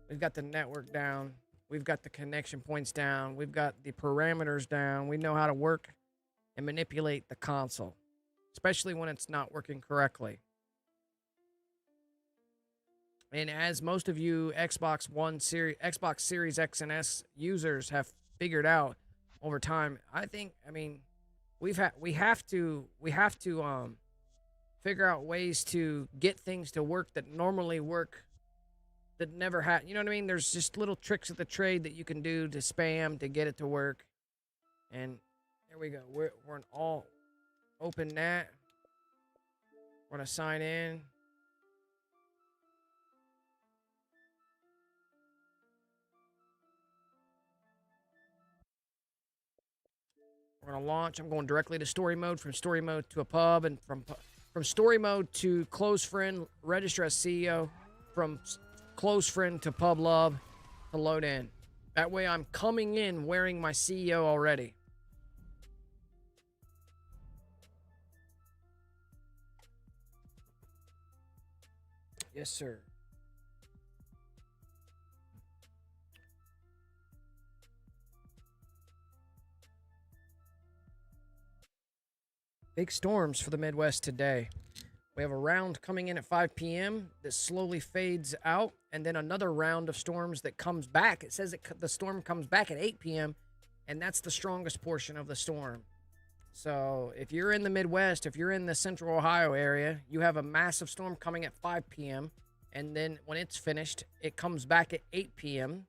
We've got the network down. We've got the connection points down. We've got the parameters down. We know how to work and manipulate the console, especially when it's not working correctly. And as most of you Xbox Series X and S users have figured out over time, I mean, we have to figure out ways to get things to work that normally work that never had. You know what I mean? There's just little tricks of the trade that you can do to spam to get it to work. And there we go. We're an all open NAT. We're gonna sign in. We're gonna launch. I'm going directly to story mode, from story mode to a pub, and from story mode to close friend, register as CEO, from close friend to pub love to load in. That way I'm coming in wearing my CEO already. Yes, sir. Big storms for the Midwest today. We have a round coming in at 5 p.m. that slowly fades out, and then another round of storms that comes back. It says the storm comes back at 8 p.m., and that's the strongest portion of the storm. So if you're in the Midwest, if you're in the central Ohio area, you have a massive storm coming at 5 p.m., and then when it's finished, it comes back at 8 p.m.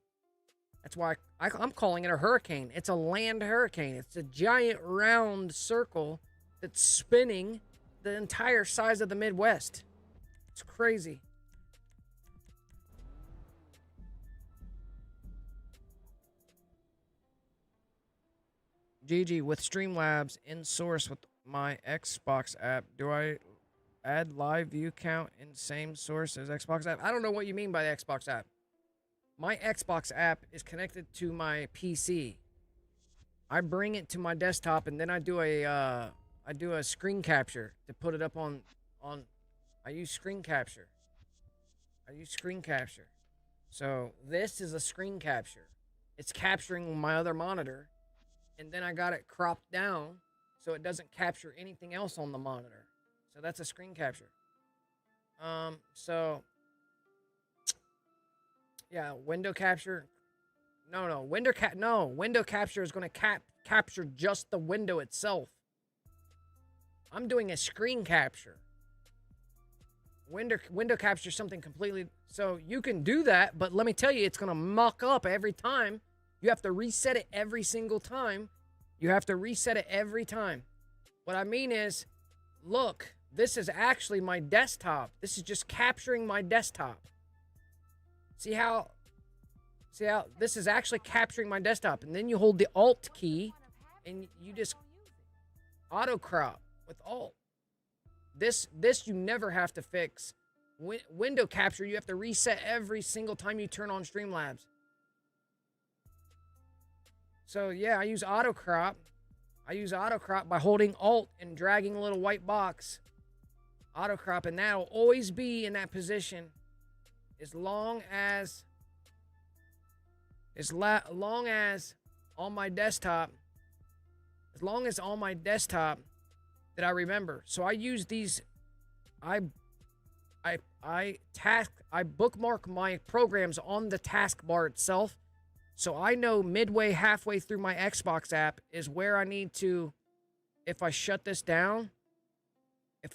That's why I'm calling it a hurricane. It's a land hurricane. It's a giant round circle that's spinning the entire size of the Midwest. It's crazy. GG, with Streamlabs in source with my Xbox app, do I add live view count in same source as Xbox app? I don't know what you mean by the Xbox app. My Xbox app is connected to my PC. I bring it to my desktop, and then I do a screen capture to put it up on I use screen capture. So this is a screen capture. it's capturing my other monitor, and then I got it cropped down so it doesn't capture anything else on the monitor. So that's a screen capture. So yeah, window capture. No, window capture is going to capture just the window itself. I'm doing a screen capture. Window capture is something completely. So you can do that, but let me tell you, it's going to muck up every time. You have to reset it every single time. You have to reset it every time. What I mean is, look, this is actually my desktop. This is just capturing my desktop. See how this is actually capturing my desktop, and then you hold the Alt key and you just auto crop with Alt. This you never have to fix. Window capture, you have to reset every single time you turn on Streamlabs. So yeah, I use auto crop. I use auto crop by holding Alt and dragging a little white box. Auto crop, and that'll always be in that position as long as on my desktop, that I remember. So I use these, I bookmark my programs on the taskbar itself. So I know halfway through my Xbox app is where I need to, if I shut this down, you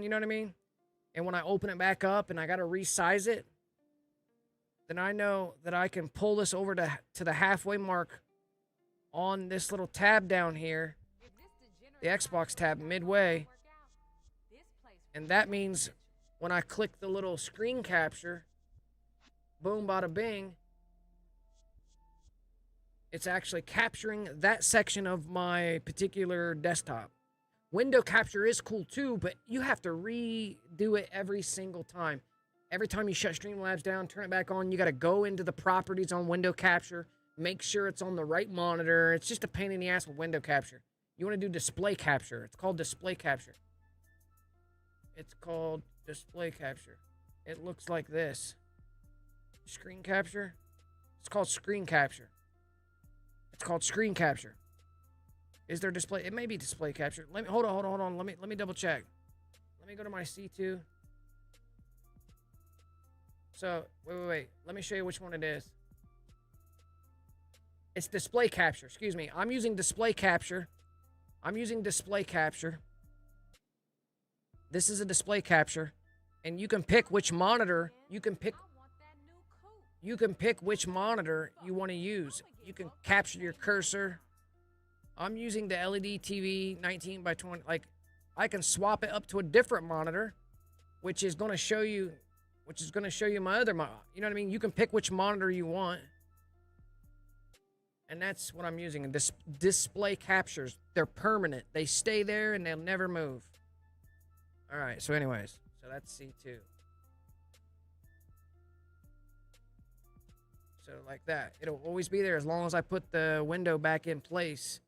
know what I mean? And when I open it back up and I got to resize it, then I know that I can pull this over to the halfway mark on this little tab down here, the Xbox tab midway. And that means when I click the little screen capture, boom, bada bing, it's actually capturing that section of my particular desktop. Window capture is cool too, but you have to redo it every single time. Every time you shut Streamlabs down, turn it back on, you got to go into the properties on window capture, make sure it's on the right monitor. It's just a pain in the ass with window capture. You want to do display capture. It's called display capture. It's called display capture. It looks like this. Screen capture. It's called screen capture. It's called screen capture. Is there display? It may be display capture. Let me hold on. Let me double check. Let me go to my C2. So, wait. Let me show you which one it is. It's display capture. Excuse me. I'm using display capture. This is a display capture. And you can pick which monitor. You can pick which monitor you want to use. You can capture your cursor. I'm using the LED TV 19 by 20. Like, I can swap it up to a different monitor, which is going to show you my other monitor. You know what I mean? You can pick which monitor you want. And that's what I'm using. Display captures. They're permanent. They stay there and they'll never move. All right. So anyways, so that's C2. So like that. It'll always be there as long as I put the window back in place.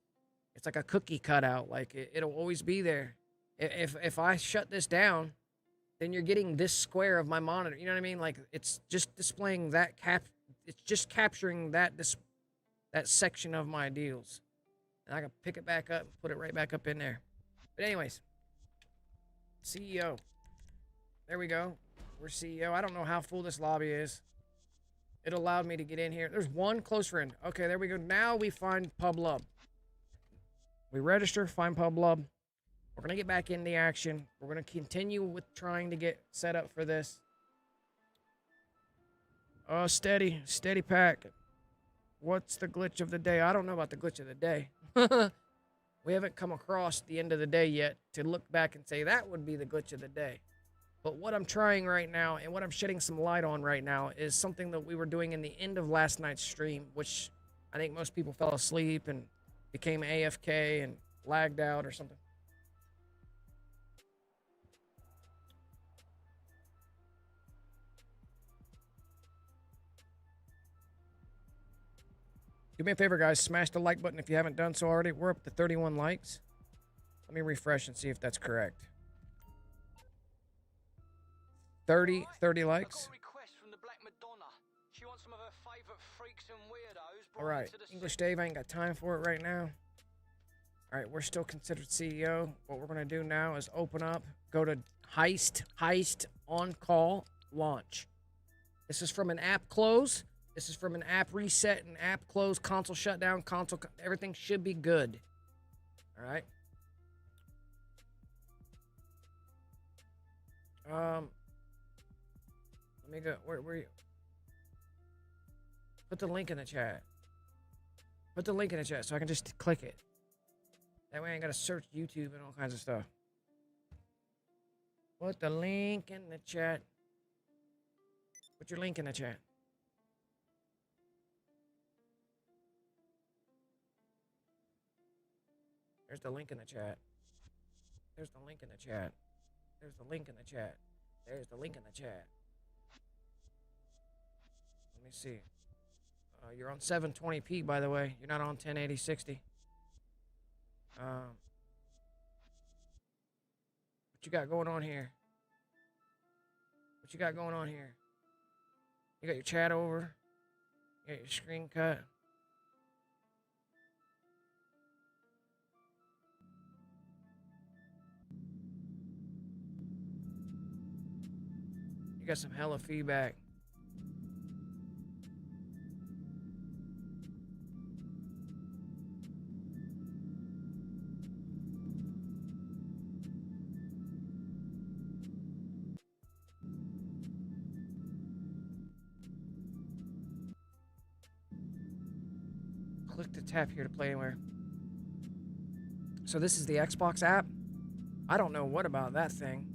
It's like a cookie cutout. Like it'll always be there. If I shut this down, then you're getting this square of my monitor. You know what I mean? Like it's just displaying that it's just capturing that section of my deals. And I can pick it back up and put it right back up in there. But anyways, CEO. There we go. We're CEO. I don't know how full this lobby is. It allowed me to get in here. There's one close friend. Okay, there we go. Now we find PubLub. We register, find PubLub. We're going to get back in the action. We're going to continue with trying to get set up for this. Oh, steady pack. What's the glitch of the day? I don't know about the glitch of the day. We haven't come across the end of the day yet to look back and say that would be the glitch of the day. But what I'm trying right now and what I'm shedding some light on right now is something that we were doing in the end of last night's stream, which I think most people fell asleep and became AFK and lagged out or something. Do me a favor, guys. Smash the like button if you haven't done so already. We're up to 31 likes. Let me refresh and see if that's correct. 30 likes. Request from the Black Madonna. She wants some of her All right, English Dave, I ain't got time for it right now. All right, we're still considered CEO. What we're gonna do now is open up, go to Heist, on call, launch. This is from an app close. This is from an app reset, an app close, console shutdown, everything should be good. All right. Let me go, where you? Put the link in the chat. Put the link in the chat so I can just click it. That way I ain't gotta search YouTube and all kinds of stuff. Put the link in the chat. Put your link in the chat. There's the link in the chat. There's the link in the chat. There's the link in the chat. There's the link in the chat. Let me see. You're on 720p, by the way. You're not on 1080-60. What you got going on here? What you got going on here? You got your chat over. You got your screen cut. You got some hella feedback. Click to tap here to play anywhere. So this is the Xbox app. I don't know what about that thing.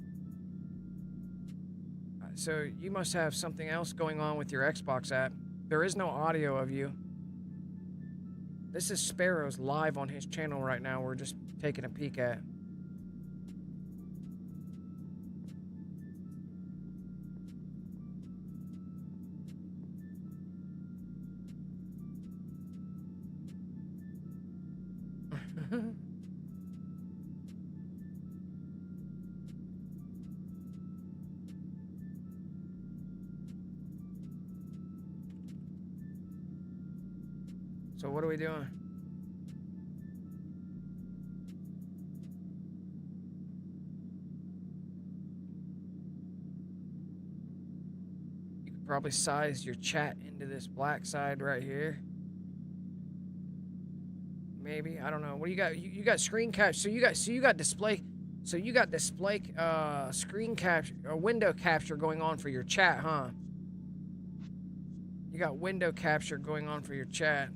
So you must have something else going on with your Xbox app. There is no audio of you. This is Sparrow's live on his channel right now. We're just taking a peek at. So what are we doing? You could probably size your chat into this black side right here. Maybe, I don't know. What do you got? You got screen capture. So you got display. So you got display screen capture or window capture going on for your chat, huh? You got window capture going on for your chat.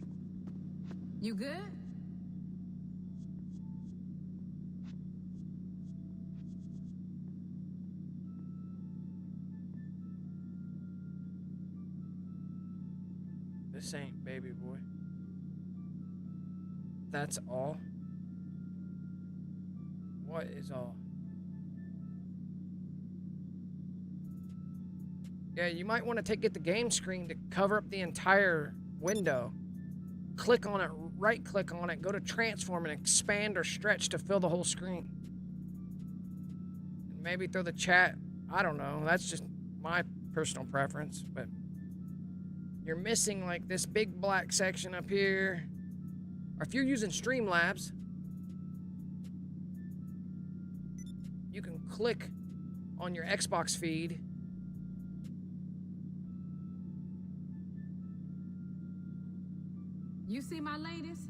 You good? This ain't baby boy. That's all? What is all? Yeah, you might want to get the game screen to cover up the entire window. Click on it, right click on it, go to transform and expand or stretch to fill the whole screen. And maybe throw the chat, I don't know, that's just my personal preference, but you're missing like this big black section up here. Or if you're using Streamlabs, you can click on your Xbox feed. You see my latest?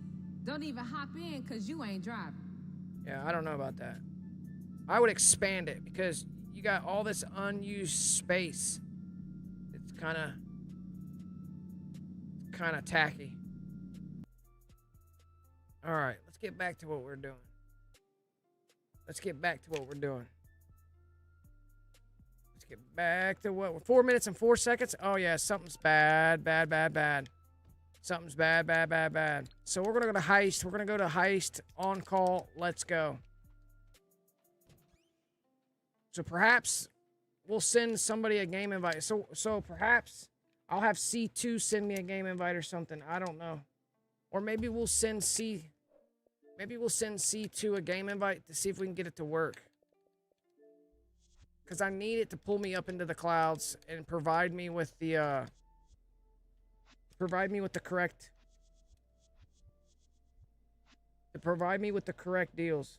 Don't even hop in because you ain't driving. Yeah, I don't know about that. I would expand it because you got all this unused space. It's kind of tacky. All right, let's get back to what we're doing. Let's get back to what we're doing. Let's get back to what we're 4 minutes and 4 seconds. Oh yeah, something's bad. Something's bad. So we're gonna go to Heist. We're gonna go to Heist on call. Let's go. So perhaps we'll send somebody a game invite. So perhaps I'll have C2 send me a game invite or something. I don't know. Or maybe we'll send C2 a game invite to see if we can get it to work. Because I need it to pull me up into the clouds and provide me with the provide me with the correct. Provide me with the correct deals.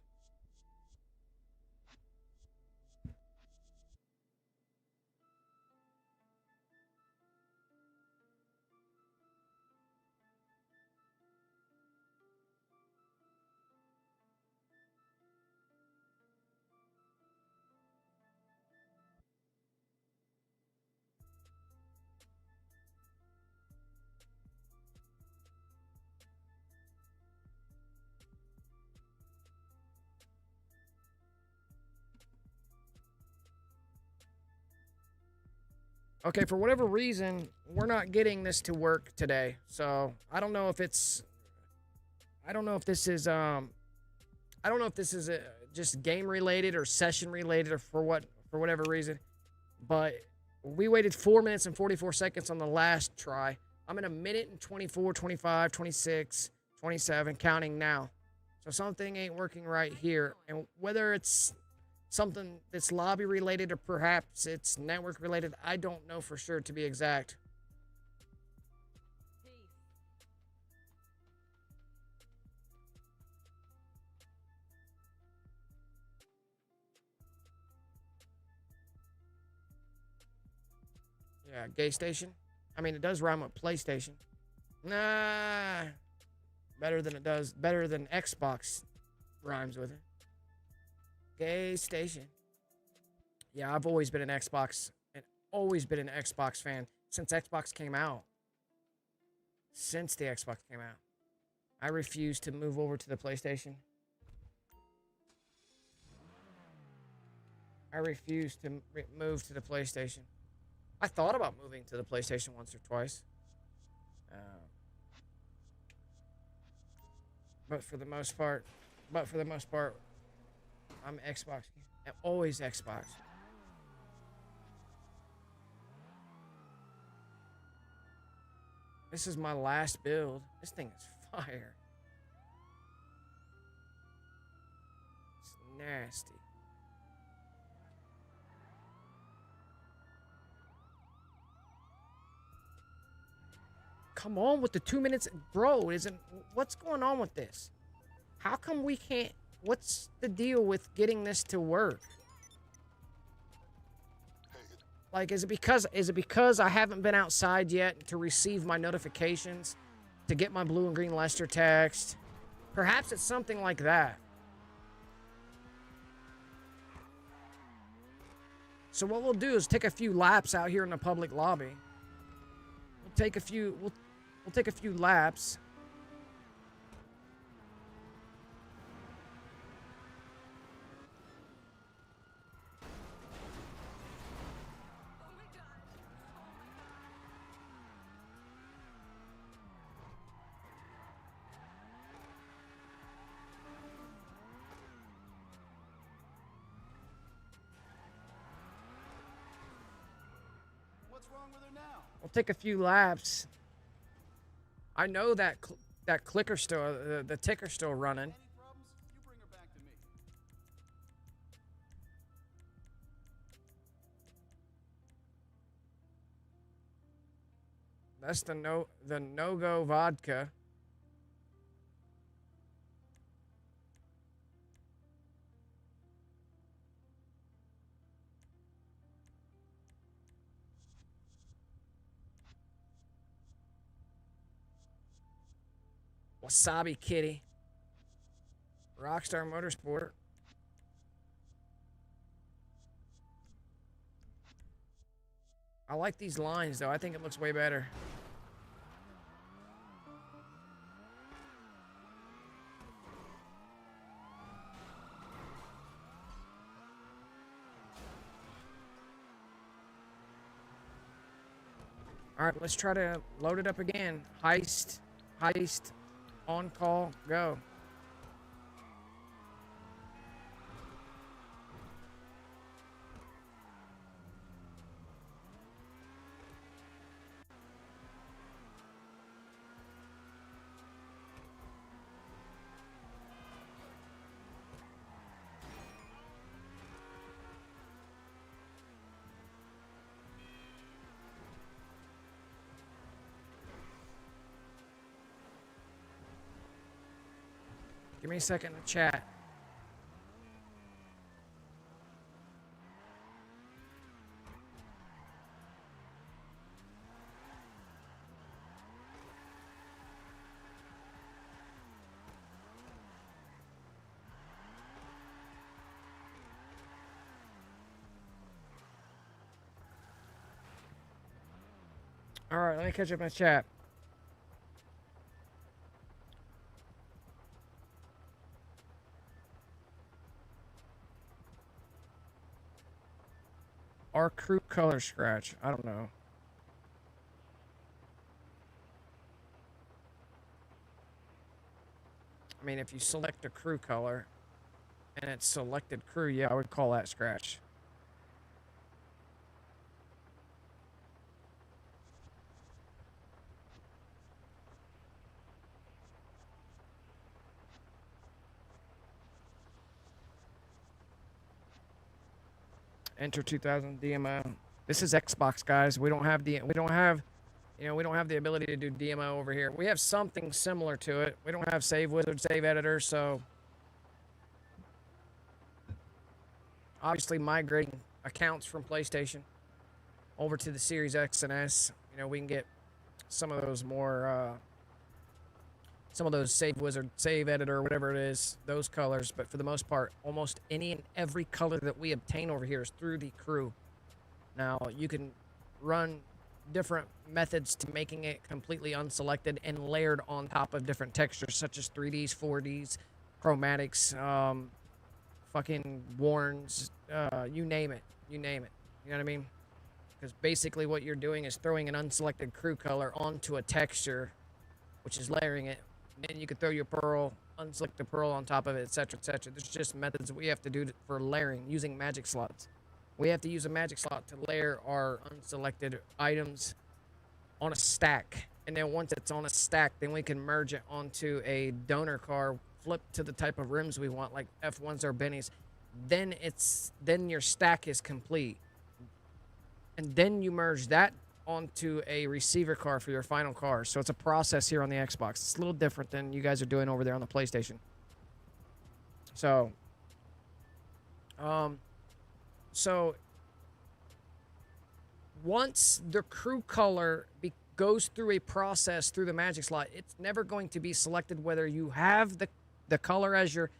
Okay, for whatever reason, we're not getting this to work today. So I don't know if it's, I don't know if this is just game related or session related or for whatever reason. But we waited 4 minutes and 44 seconds on the last try. I'm in a minute and 24, 25, 26, 27, counting now. So something ain't working right here. And whether it's something that's lobby related or perhaps it's network related, I don't know for sure, to be exact. Yeah, gay station. I mean, it does rhyme with PlayStation. Nah, better than Xbox rhymes with it. Gay station. Yeah, I've always been an Xbox fan since Xbox came out. Since the Xbox came out. I refuse to move over to the PlayStation. I refuse to move to the PlayStation. I thought about moving to the PlayStation once or twice. But for the most part, I'm Xbox. Always Xbox. This is my last build. This thing is fire. It's nasty. Come on with the 2 minutes. Bro, what's going on with this? How come we can't? What's the deal with getting this to work? Like, is it because I haven't been outside yet to receive my notifications, to get my blue and green Lester text? Perhaps it's something like that. So what we'll do is take a few laps out here in the public lobby. We'll take a few laps. We'll take a few laps. I know that that clicker still, the ticker's still running. That's the no-go vodka. Wasabi Kitty. Rockstar Motorsport. I like these lines, though. I think it looks way better. All right, let's try to load it up again. Heist, on call, go. Give me a second to chat. All right, let me catch up my chat. Our crew color scratch. I don't know. I mean, if you select a crew color and it's selected crew, yeah, I would call that scratch. Enter 2000 DMO. This is Xbox, guys. We don't have the ability to do DMO over here. We have something similar to it. We don't have save wizard, save editor, so obviously migrating accounts from PlayStation over to the Series X and S. You know, we can get some of those more some of those save wizard, save editor, whatever it is, those colors. But for the most part, almost any and every color that we obtain over here is through the crew. Now, you can run different methods to making it completely unselected and layered on top of different textures, such as 3Ds, 4Ds, chromatics, fucking warns, you name it. You name it. You know what I mean? Because basically what you're doing is throwing an unselected crew color onto a texture, which is layering it. Then you could throw your pearl, unselect the pearl on top of it, etc., etc. There's just methods that we have to do for layering using magic slots. We have to use a magic slot to layer our unselected items on a stack. And then once it's on a stack, then we can merge it onto a donor car, flip to the type of rims we want, like F1s or Bennies. Then your stack is complete. And then you merge that onto a receiver car for your final car. So it's a process here on the Xbox. It's a little different than you guys are doing over there on the PlayStation. So, once the crew color goes through a process through the magic slot, it's never going to be selected whether you have the color as your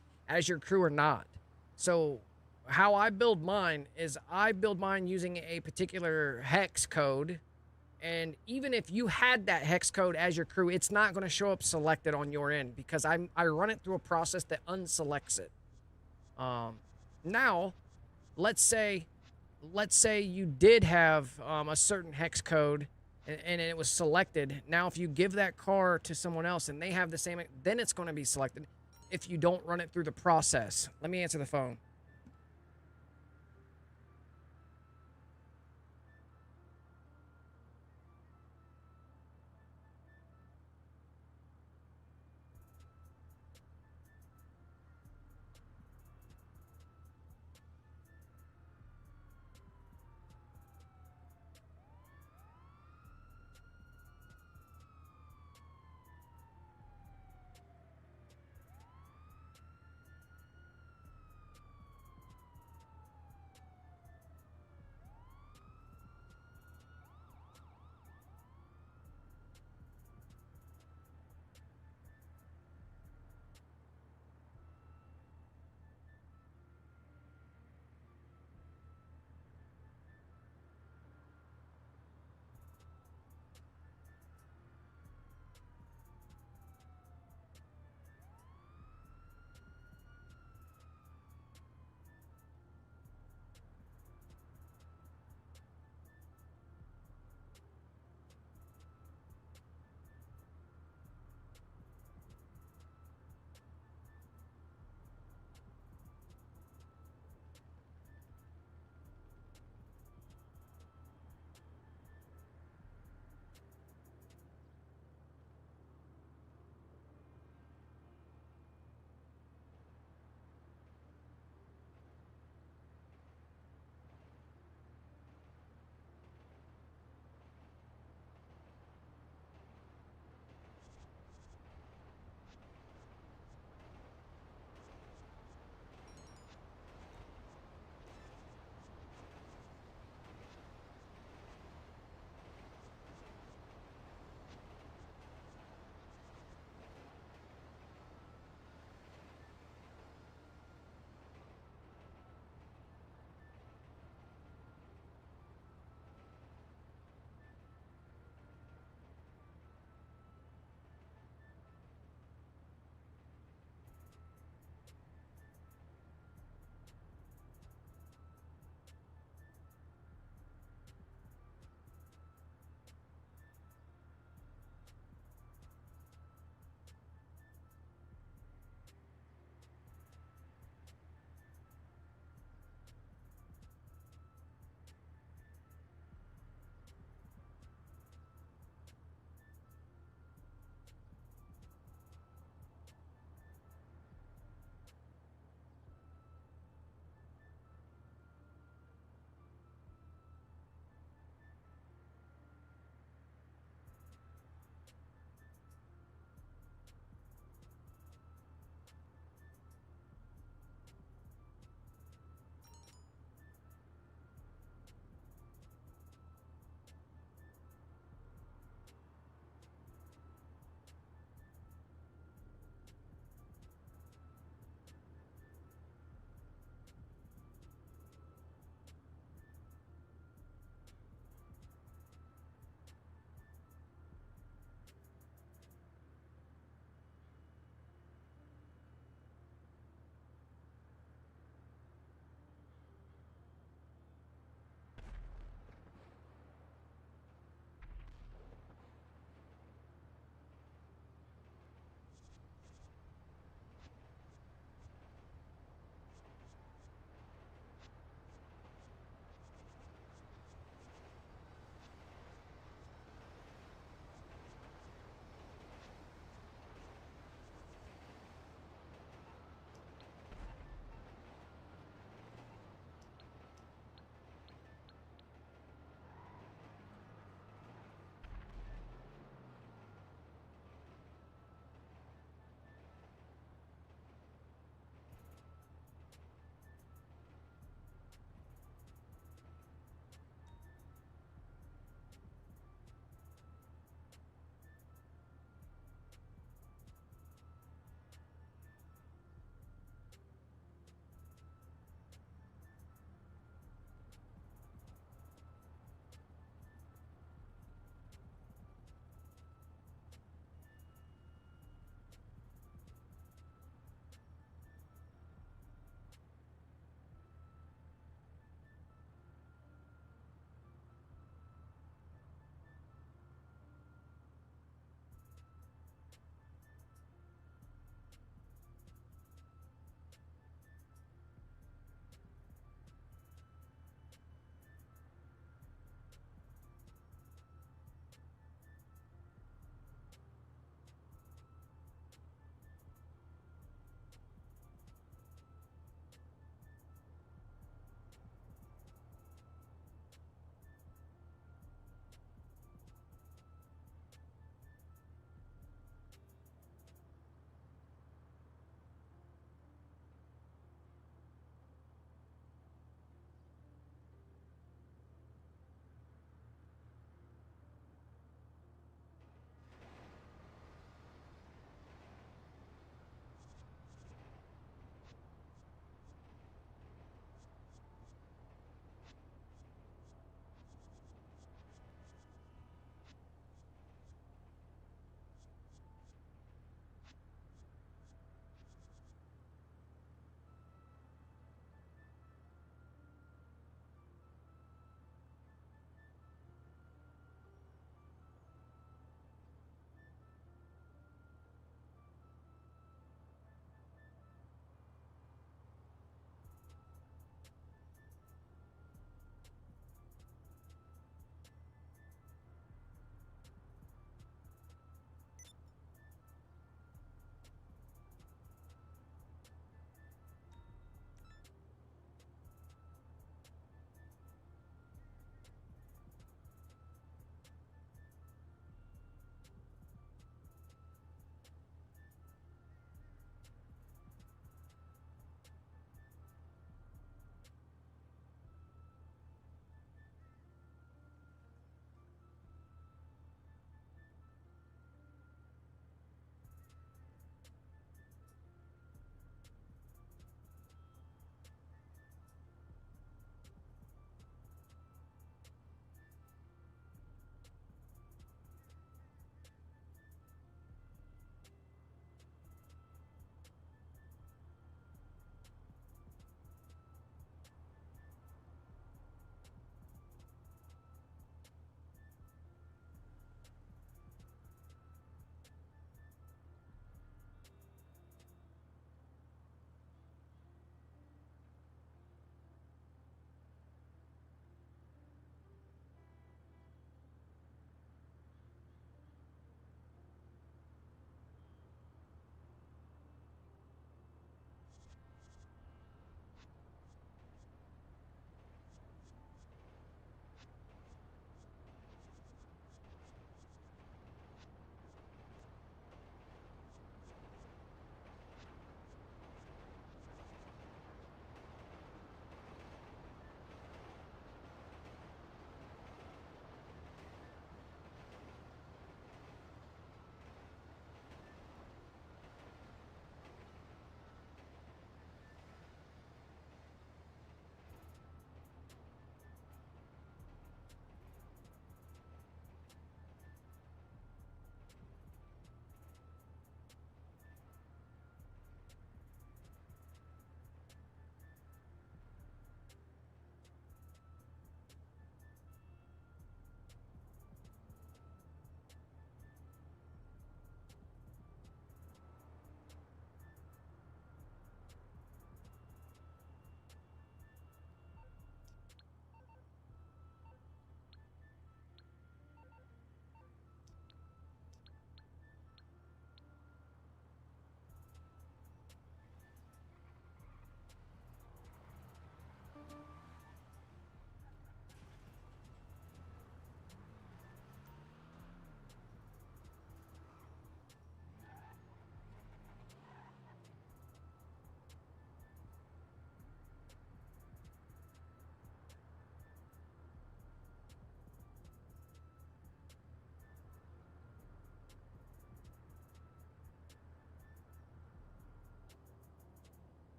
crew or not. So how I build mine is I build mine using a particular hex code. And even if you had that hex code as your crew, it's not going to show up selected on your end because I run it through a process that unselects it. Now, let's say you did have a certain hex code and it was selected. Now, if you give that car to someone else and they have the same, then it's going to be selected if you don't run it through the process. Let me answer the phone.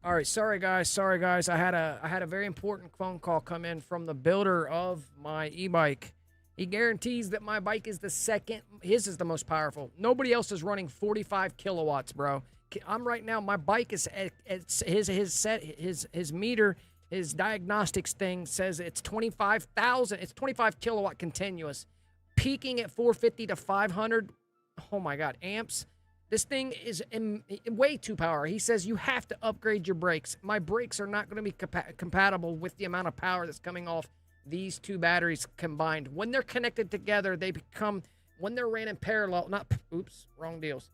All right, sorry guys. I had a very important phone call come in from the builder of my e-bike. He guarantees that my bike is the second. His is the most powerful. Nobody else is running 45 kilowatts, bro. I'm right now. My bike is at his meter. His diagnostics thing says it's 25,000. It's 25 kilowatt continuous, peaking at 450 to 500. Oh my God, amps. This thing is way too power. He says you have to upgrade your brakes. My brakes are not going to be compatible with the amount of power that's coming off these two batteries combined. When they're connected together, they become, when they're ran in parallel, oops, wrong deals.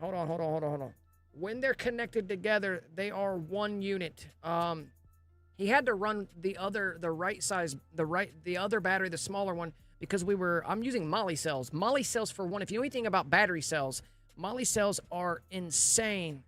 Hold on. When they're connected together, they are one unit. He had to run the other battery, the smaller one, because I'm using moly cells. Moly cells, for one, if you know anything about battery cells, moly cells are insane.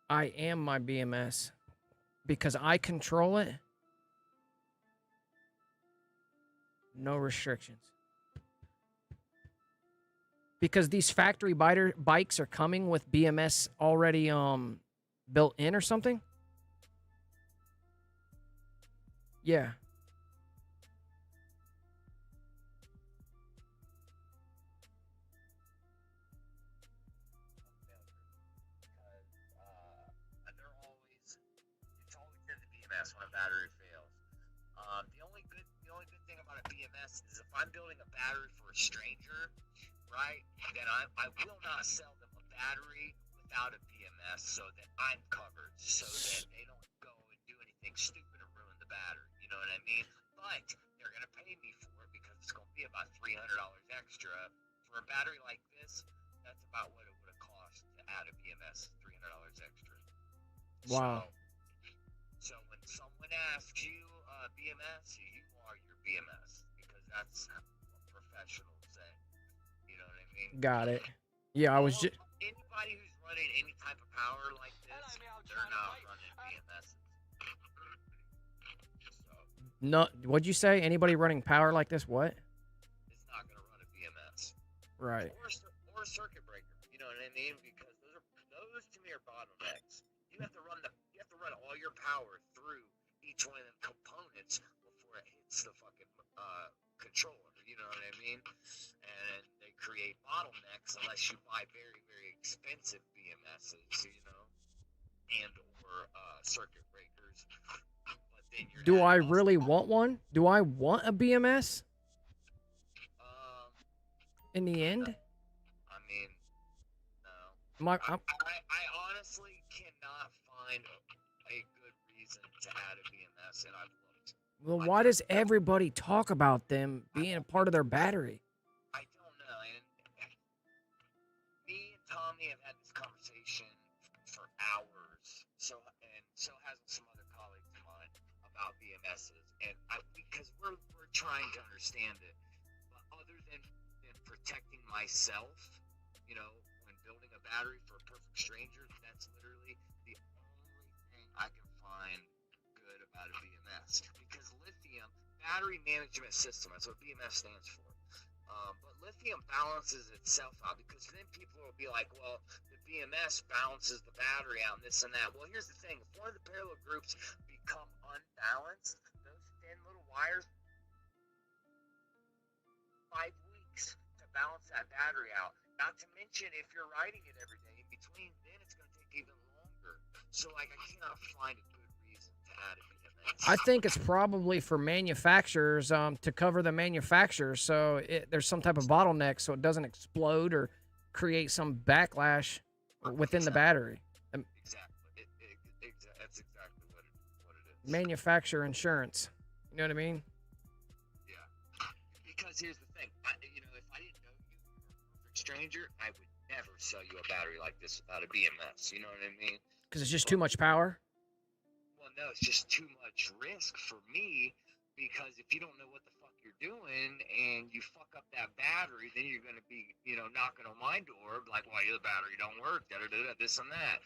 I am my BMS because I control it. No restrictions. Because these factory bikes are coming with BMS already built in or something? Yeah. When a battery fails. The only good thing about a BMS is if I'm building a battery for a stranger, right, then I will not sell them a battery without a BMS so that I'm covered, so that they don't go and do anything stupid or ruin the battery. You know what I mean? But they're gonna pay me for it because it's gonna be about $300 extra for a battery like this. That's about what it would have cost to add a BMS. $300 extra. Wow. So when someone asks you BMS, you are your BMS because that's what professionals say. You know what I mean? Got it. Yeah, I was just. Anybody who's running any type of power like this, they're not running BMS. So, No, what'd you say? Anybody running power like this? What? it's not going to run a BMS. Right. Or a circuit breaker. You know what I mean? Because those to me are bottlenecks. You have to run all your power through each one of them components before it hits the fucking controller. You know what I mean? And they create bottlenecks unless you buy very, very expensive BMSs, you know, and or circuit breakers. But then Do I really want one? Do I want a BMS? In the end? No. I mean, no. I honestly cannot find a good reason to add a BMS, and I've looked. Well, why does everybody talk about them being a part of their battery? I don't know. And me and Tommy have had this conversation for hours. So has some other colleagues of mine about BMSs, and because we're trying to understand it. But other than protecting myself, you know, when building a battery for a perfect stranger, that's literally the only thing I can find good about a BMS. Because lithium, battery management system, that's what BMS stands for. But lithium balances itself out, because then people will be like, well, the BMS balances the battery out and this and that. Well, here's the thing. If one of the parallel groups become unbalanced, those thin little wires, 5 weeks to balance that battery out. Not to mention, if you're riding it every day in between, then it's going to take even longer. So, I cannot find a good reason to add a BMS. I think it's probably for manufacturers to cover the manufacturers, so there's some type of bottleneck so it doesn't explode or create some backlash within the battery. Exactly. That's exactly what it is. Manufacturer insurance. You know what I mean? Yeah. Because here's the thing. If I didn't know you were a perfect stranger, I would never sell you a battery like this without a BMS. You know what I mean? Because it's just too much power. Well, no, it's just too much risk for me, because if you don't know what the fuck you're doing and you fuck up that battery, then you're gonna be, knocking on my door like, "Why your battery don't work?" Da da da, this and that.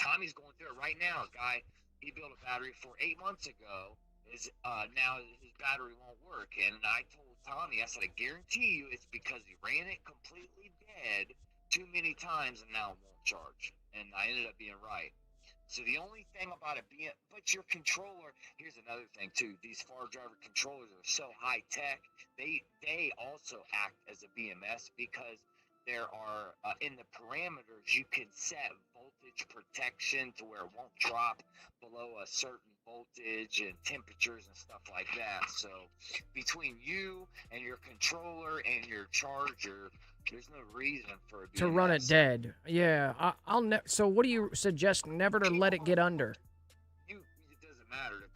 Tommy's going through it right now. Guy, he built a battery for 8 months ago. Now his battery won't work, and I told Tommy, I said, "I guarantee you, it's because he ran it completely dead too many times, and now it won't charge." And I ended up being right. So the only thing about but your controller, here's another thing too. These far driver controllers are so high tech. They also act as a BMS, because there are in the parameters you can set voltage protection to where it won't drop below a certain voltage and temperatures and stuff like that. So between you and your controller and your charger, there's no reason for a BMS To run it dead. Yeah, so what do you suggest? Never to let it get under. It doesn't matter.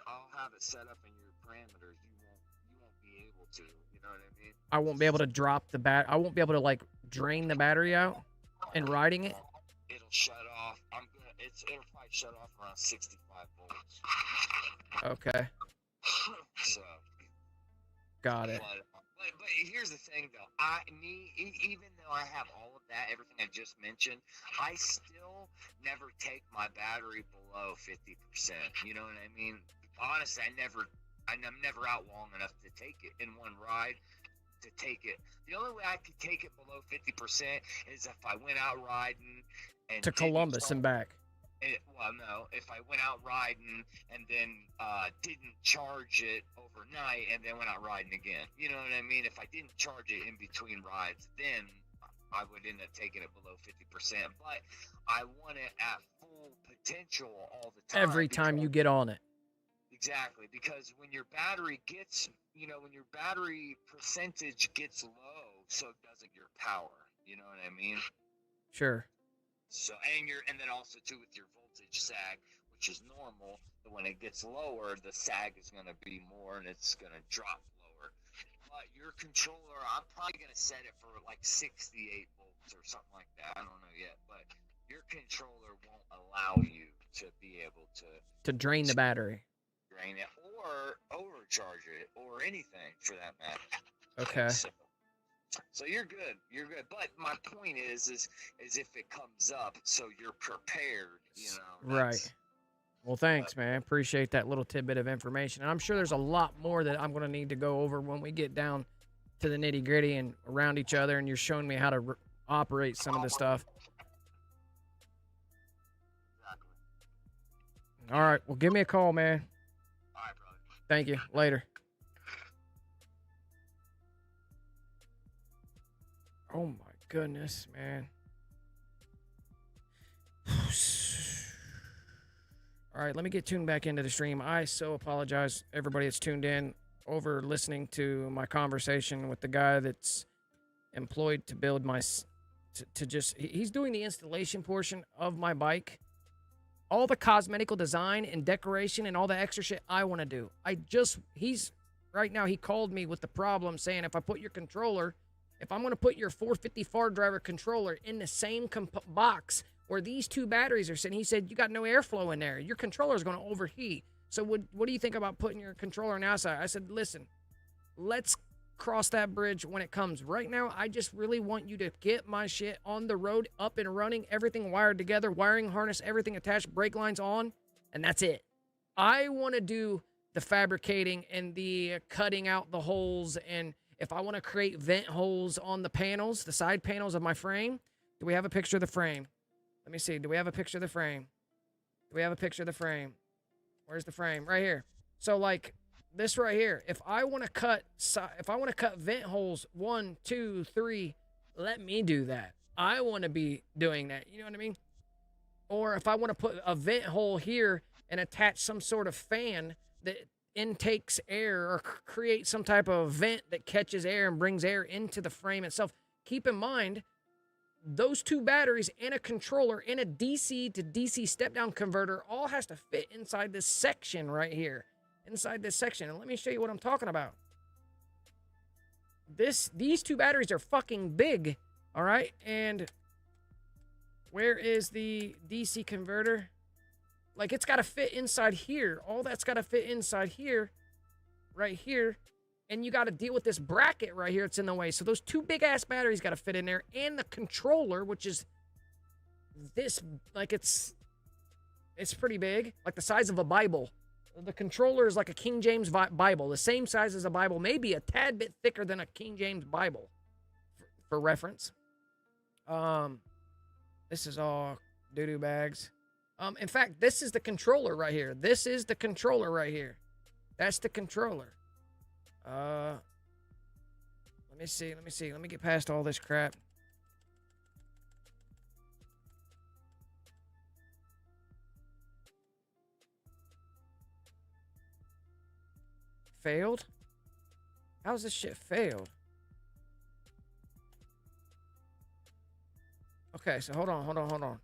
I'll have it set up in your parameters. You won't be able to. You know what I mean? I won't be able to drop the I won't be able to like drain the battery out and riding it. It'll shut off. It'll probably shut off around 65 volts. Okay. So. Got it. But here's the thing, though. Even though I have all of that, everything I just mentioned, I still never take my battery below 50%. You know what I mean? Honestly, I'm never out long enough to take it in one ride. To take it, the only way I could take it below 50% is if I went out riding and To Columbus and back. Well, no, if I went out riding and then didn't charge it overnight and then went out riding again. You know what I mean? If I didn't charge it in between rides, then I would end up taking it below 50%. But I want it at full potential all the time. Every time you get on it. Exactly, because when your battery gets, when your battery percentage gets low, so doesn't your power. You know what I mean? Sure. So and then also too with your voltage sag, which is normal, but when it gets lower, the sag is going to be more and it's going to drop lower. But your controller, I'm probably going to set it for like 68 volts or something like that. I don't know yet, but your controller won't allow you to be able to drain the battery. Drain it or overcharge it or anything for that matter. Okay. So you're good. But my point is if it comes up, so you're prepared, Right. Well, thanks, man. Appreciate that little tidbit of information. And I'm sure there's a lot more that I'm going to need to go over when we get down to the nitty gritty and around each other, and you're showing me how to operate some of this stuff. Exactly. All right. Well, give me a call, man. All right, brother. Thank you. Later. Oh my goodness, man. All right, let me get tuned back into the stream. I so apologize, everybody that's tuned in over listening to my conversation with the guy that's employed to build my, he's doing the installation portion of my bike. All the cosmetical design and decoration and all the extra shit I want to do. Right now he called me with the problem saying if I put your controller, if I'm going to put your 450 far driver controller in the same box where these two batteries are sitting, he said, you got no airflow in there. Your controller is going to overheat. So what do you think about putting your controller on the outside? I said, listen, let's cross that bridge when it comes. Right now, I just really want you to get my shit on the road, up and running, everything wired together, wiring harness, everything attached, brake lines on, and that's it. I want to do the fabricating and the cutting out the holes, and if I want to create vent holes on the panels, the side panels of my frame. Do we have a picture of the frame? Let me see. Do we have a picture of the frame? Do we have a picture of the frame? Where's the frame? Right here. So like this right here. If I want to cut vent holes 1, 2, 3, let me do that. I want to be doing that. You know what I mean? Or if I want to put a vent hole here and attach some sort of fan that intakes air or create some type of vent that catches air and brings air into the frame itself. Keep in mind, those two batteries and a controller and a DC to DC step-down converter all has to fit inside this section right here. Inside this section. And let me show you what I'm talking about. These two batteries are fucking big. All right, and where is the DC converter? Like, it's got to fit inside here. All that's got to fit inside here, right here. And you got to deal with this bracket right here. It's in the way. So those two big-ass batteries got to fit in there. And the controller, which is this, like, it's pretty big. Like the size of a Bible. The controller is like a King James Bible. The same size as a Bible. Maybe a tad bit thicker than a King James Bible. For reference. This is all doo-doo bags. In fact, this is the controller right here. This is the controller right here. That's the controller. Let me see. Let me get past all this crap. Failed? How's this shit failed? Okay, so hold on.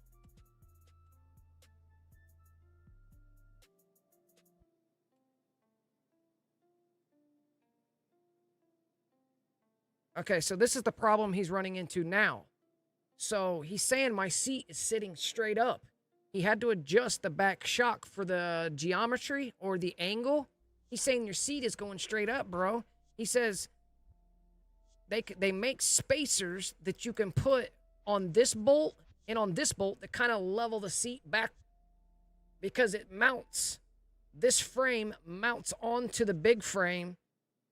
Okay, so this is the problem he's running into now. So he's saying my seat is sitting straight up. He had to adjust the back shock for the geometry or the angle. He's saying your seat is going straight up, bro. He says they make spacers that you can put on this bolt and on this bolt that kind of level the seat back because it mounts. This frame mounts onto the big frame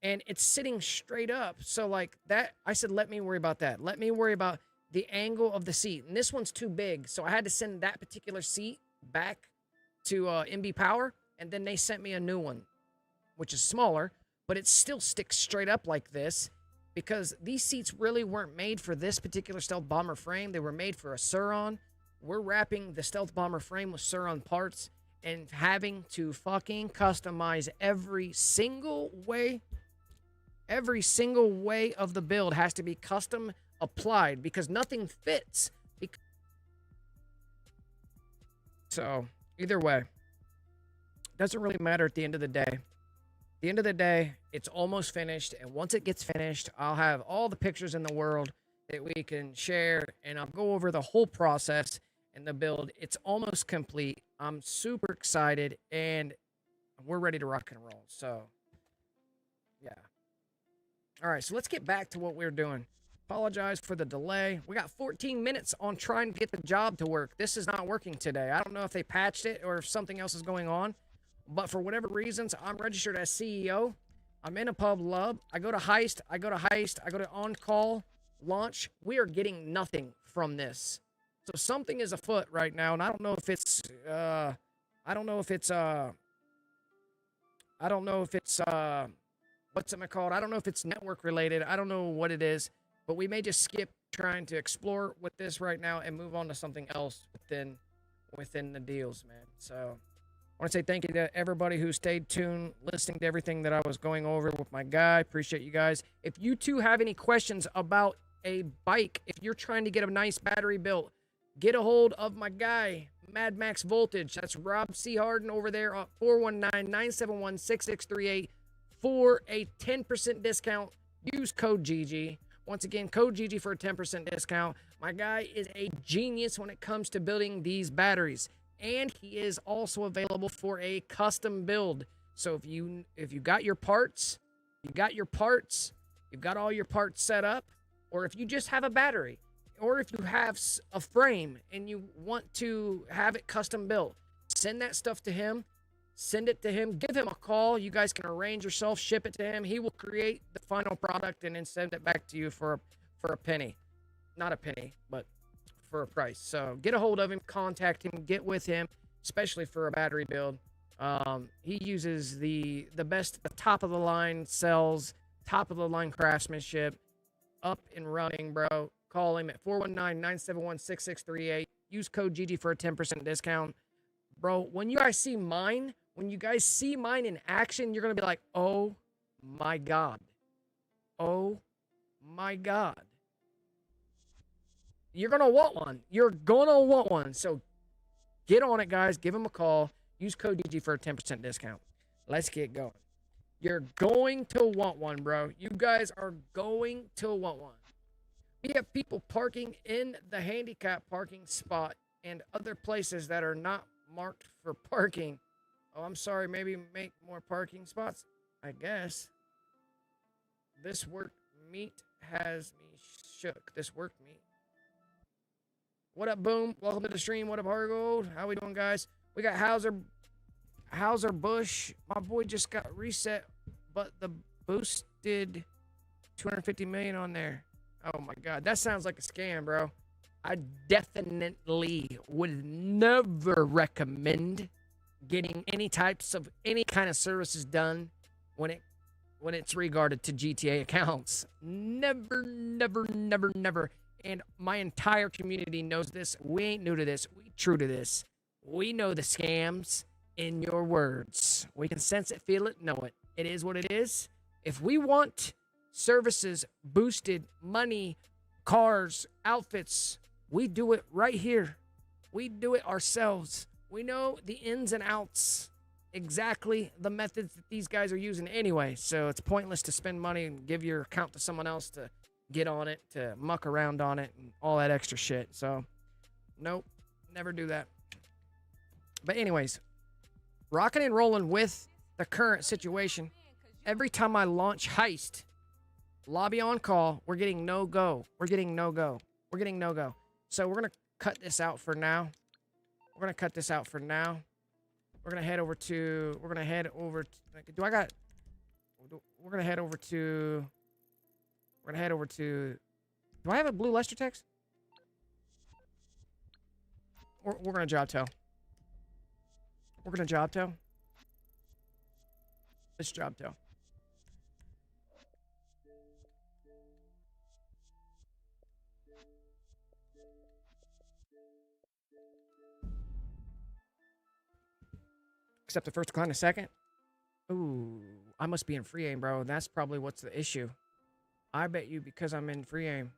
and it's sitting straight up. So like that, I said, let me worry about that. Let me worry about the angle of the seat. And this one's too big. So I had to send that particular seat back to MB Power. And then they sent me a new one, which is smaller, but it still sticks straight up like this because these seats really weren't made for this particular stealth bomber frame. They were made for a Suron. We're wrapping the stealth bomber frame with Suron parts and having to fucking customize every single way of the build has to be custom applied because nothing fits. So either way, doesn't really matter at the end of the day. At the end of the day, it's almost finished. And once it gets finished, I'll have all the pictures in the world that we can share. And I'll go over the whole process and the build. It's almost complete. I'm super excited. And we're ready to rock and roll. So, yeah. All right, so let's get back to what we're doing. Apologize for the delay. We got 14 minutes on trying to get the job to work. This is not working today. I don't know if they patched it or if something else is going on. But for whatever reasons, I'm registered as CEO. I'm in a pub lub. I go to Heist. I go to on-call, launch. We are getting nothing from this. So something is afoot right now, and I don't know if it's what's it called? I don't know if it's network related. I don't know what it is, but we may just skip trying to explore with this right now and move on to something else within the deals, man. So I want to say thank you to everybody who stayed tuned, listening to everything that I was going over with my guy. Appreciate you guys. If you two have any questions about a bike, if you're trying to get a nice battery built, get a hold of my guy, Mad Max Voltage. That's Rob C. Harden over there at 419-971-6638 for a 10% discount. Use code GG. Once again, code GG for a 10% discount. My guy is a genius when it comes to building these batteries. And he is also available for a custom build. So if you got your parts, you've got all your parts set up, or if you just have a battery, or if you have a frame and you want to have it custom built, send that stuff to him. Send it to him. Give him a call. You guys can arrange yourself. Ship it to him. He will create the final product and then send it back to you for a penny. Not a penny, but for a price. So get a hold of him. Contact him. Get with him, especially for a battery build. He uses the best, the top-of-the-line cells, top-of-the-line craftsmanship, up and running, bro. Call him at 419-971-6638. Use code GG for a 10% discount. Bro, when you guys see mine in action, you're going to be like, oh my God. Oh my God. You're going to want one. So get on it, guys. Give him a call. Use code DG for a 10% discount. Let's get going. You're going to want one, bro. You guys are going to want one. We have people parking in the handicap parking spot and other places that are not marked for parking. Oh, I'm sorry. Maybe make more parking spots, I guess. This work meat has me shook. This work meat. What up, Boom? Welcome to the stream. What up, Hargold? How we doing, guys? We got Hauser Bush. My boy just got reset, but the boosted 250 million on there. Oh my God, that sounds like a scam, bro. I definitely would never recommend getting any kind of services done when it's regarded to GTA accounts. Never, never, never, never. And my entire community knows this. We ain't new to this. We true to this. We know the scams in your words. We can sense it, feel it, know it. It is what it is. If we want services, boosted, money, cars, outfits, we do it right here. We do it ourselves. We know the ins and outs, exactly the methods that these guys are using anyway. So it's pointless to spend money and give your account to someone else to get on it, to muck around on it, and all that extra shit. So, nope, never do that. But anyways, rocking and rolling with the current situation. Every time I launch Heist, lobby on call, we're getting no go. We're getting no go. We're getting no go. So we're going to cut this out for now. We're going to cut this out for now. We're going to head over to, we're going to head over to, do I have a blue Lester text? We're going to job tail. We're going to job tail. Let's job tail. Accept the first, decline the second. Ooh, I must be in free aim, bro. That's probably what's the issue. I bet you because I'm in free aim.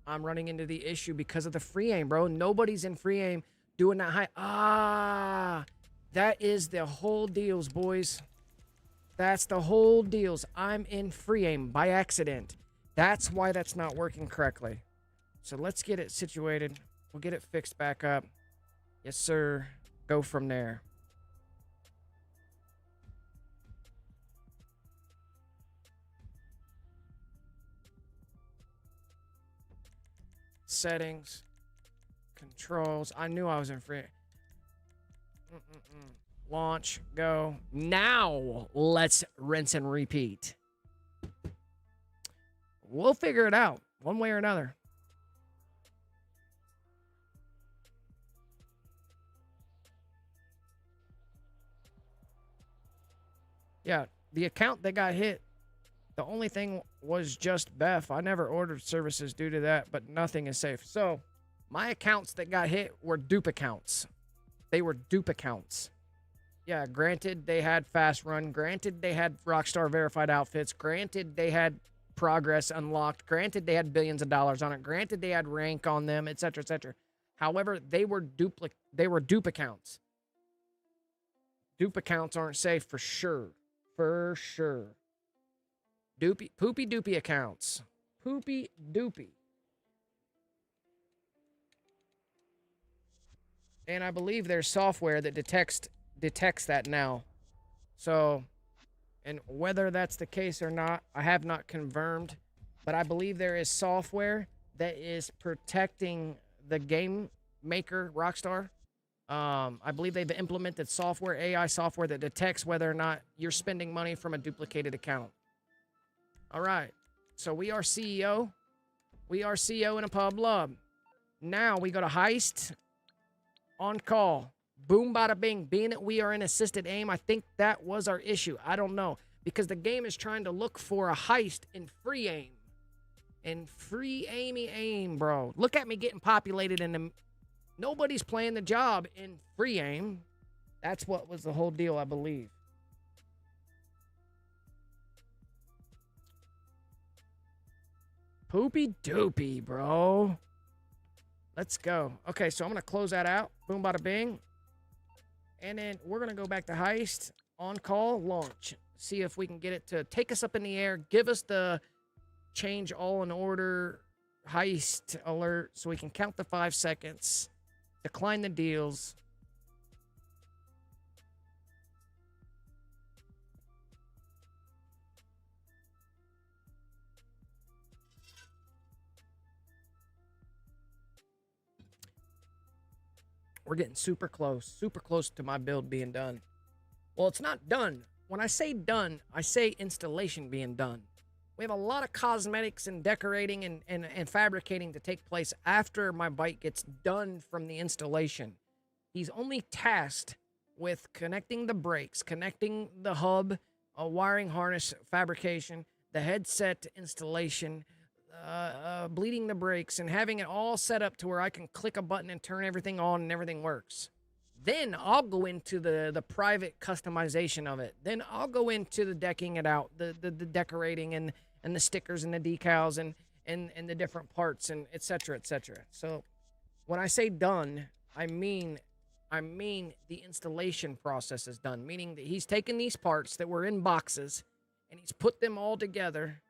I'm running into the issue because of the free aim, bro. Nobody's in free aim doing that high. Ah, that is the whole deals, boys. That's the whole deals. I'm in free aim by accident. That's why that's not working correctly. So let's get it situated. We'll get it fixed back up. Yes, sir. Go from there. Settings, controls. I knew I was in free. Launch, go. Now let's rinse and repeat. We'll figure it out one way or another. Yeah, the account that got hit, the only thing was just Beth. I never ordered services due to that, but nothing is safe. So my accounts that got hit were dupe accounts. They were dupe accounts. Yeah, granted, they had fast run. Granted, they had Rockstar verified outfits. Granted, they had progress unlocked. Granted, they had billions of dollars on it. Granted, they had rank on them, etc., etc. However, they were dupe accounts. Dupe accounts aren't safe for sure. For sure. Poopy doopy accounts. Poopy doopy. And I believe there's software that detects that now. So, and whether that's the case or not, I have not confirmed, but I believe there is software that is protecting the game maker, Rockstar. I believe they've implemented software, AI software that detects whether or not you're spending money from a duplicated account. All right. So we are CEO. We are CEO in a pub lub. Now we go to Heist. On call. Boom, bada bing. Being that we are in assisted aim, I think that was our issue. I don't know. Because the game is trying to look for a heist in free aim. In free aim, bro. Look at me getting populated in the... Nobody's playing the job in free aim. That's what was the whole deal, I believe. Poopy doopy, bro. Let's go. Okay, so I'm going to close that out. Boom, bada bing. And then we're going to go back to Heist. On call, launch. See if we can get it to take us up in the air. Give us the change all in order heist alert so we can count the 5 seconds, decline the deals. We're getting super close to my build being done. Well, it's not done. When I say done, I say installation being done. We have a lot of cosmetics and decorating and fabricating to take place after my bike gets done from the installation. He's only tasked with connecting the brakes, connecting the hub, a wiring harness fabrication, the headset installation, bleeding the brakes, and having it all set up to where I can click a button and turn everything on and everything works. Then I'll go into the private customization of it. Then I'll go into the decking it out, the decorating and the stickers and the decals and the different parts and et cetera, et cetera. So when I say done, I mean the installation process is done, meaning that he's taken these parts that were in boxes and he's put them all together.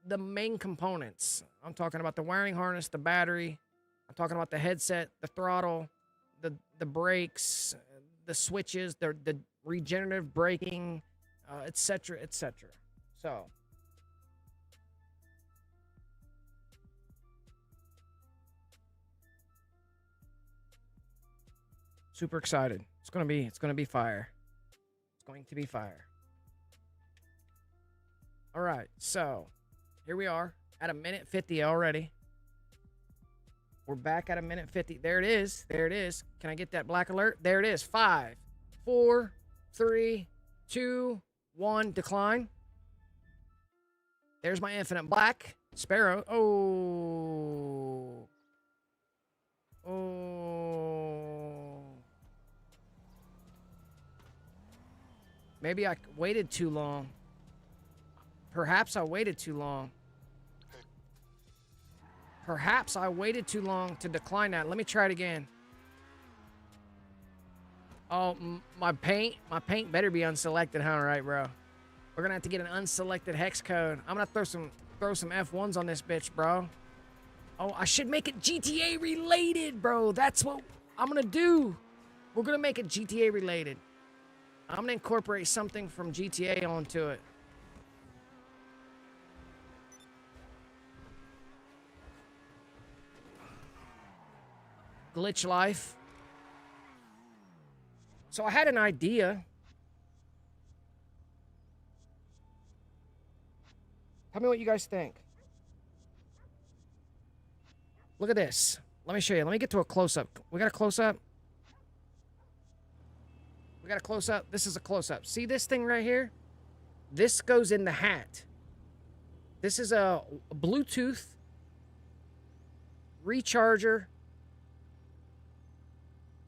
The main components. I'm talking about the wiring harness, the battery. I'm talking about the headset, the throttle, the brakes, the switches, the regenerative braking, et cetera, et cetera. So super excited. It's gonna be fire. It's going to be fire. All right, so here we are at 1:50 already. We're back at 1:50. There it is. There it is. Can I get that black alert? There it is. 5, 4, 3, 2, 1. Decline. There's my infinite black. Sparrow. Oh. Oh. Maybe I waited too long. Perhaps I waited too long. Perhaps I waited too long to decline that. Let me try it again. Oh, my paint better be unselected, huh? Right, bro. We're gonna have to get an unselected hex code. I'm gonna throw some F1s on this bitch, bro. Oh, I should make it GTA related, bro. That's what I'm gonna do. We're gonna make it GTA related. I'm gonna incorporate something from GTA onto it. Glitchlife. So I had an idea. Tell me what you guys think. Look at this. Let me show you. Let me get to a close-up. We got a close-up? We got a close-up? This is a close-up. See this thing right here? This goes in the hat. This is a Bluetooth recharger.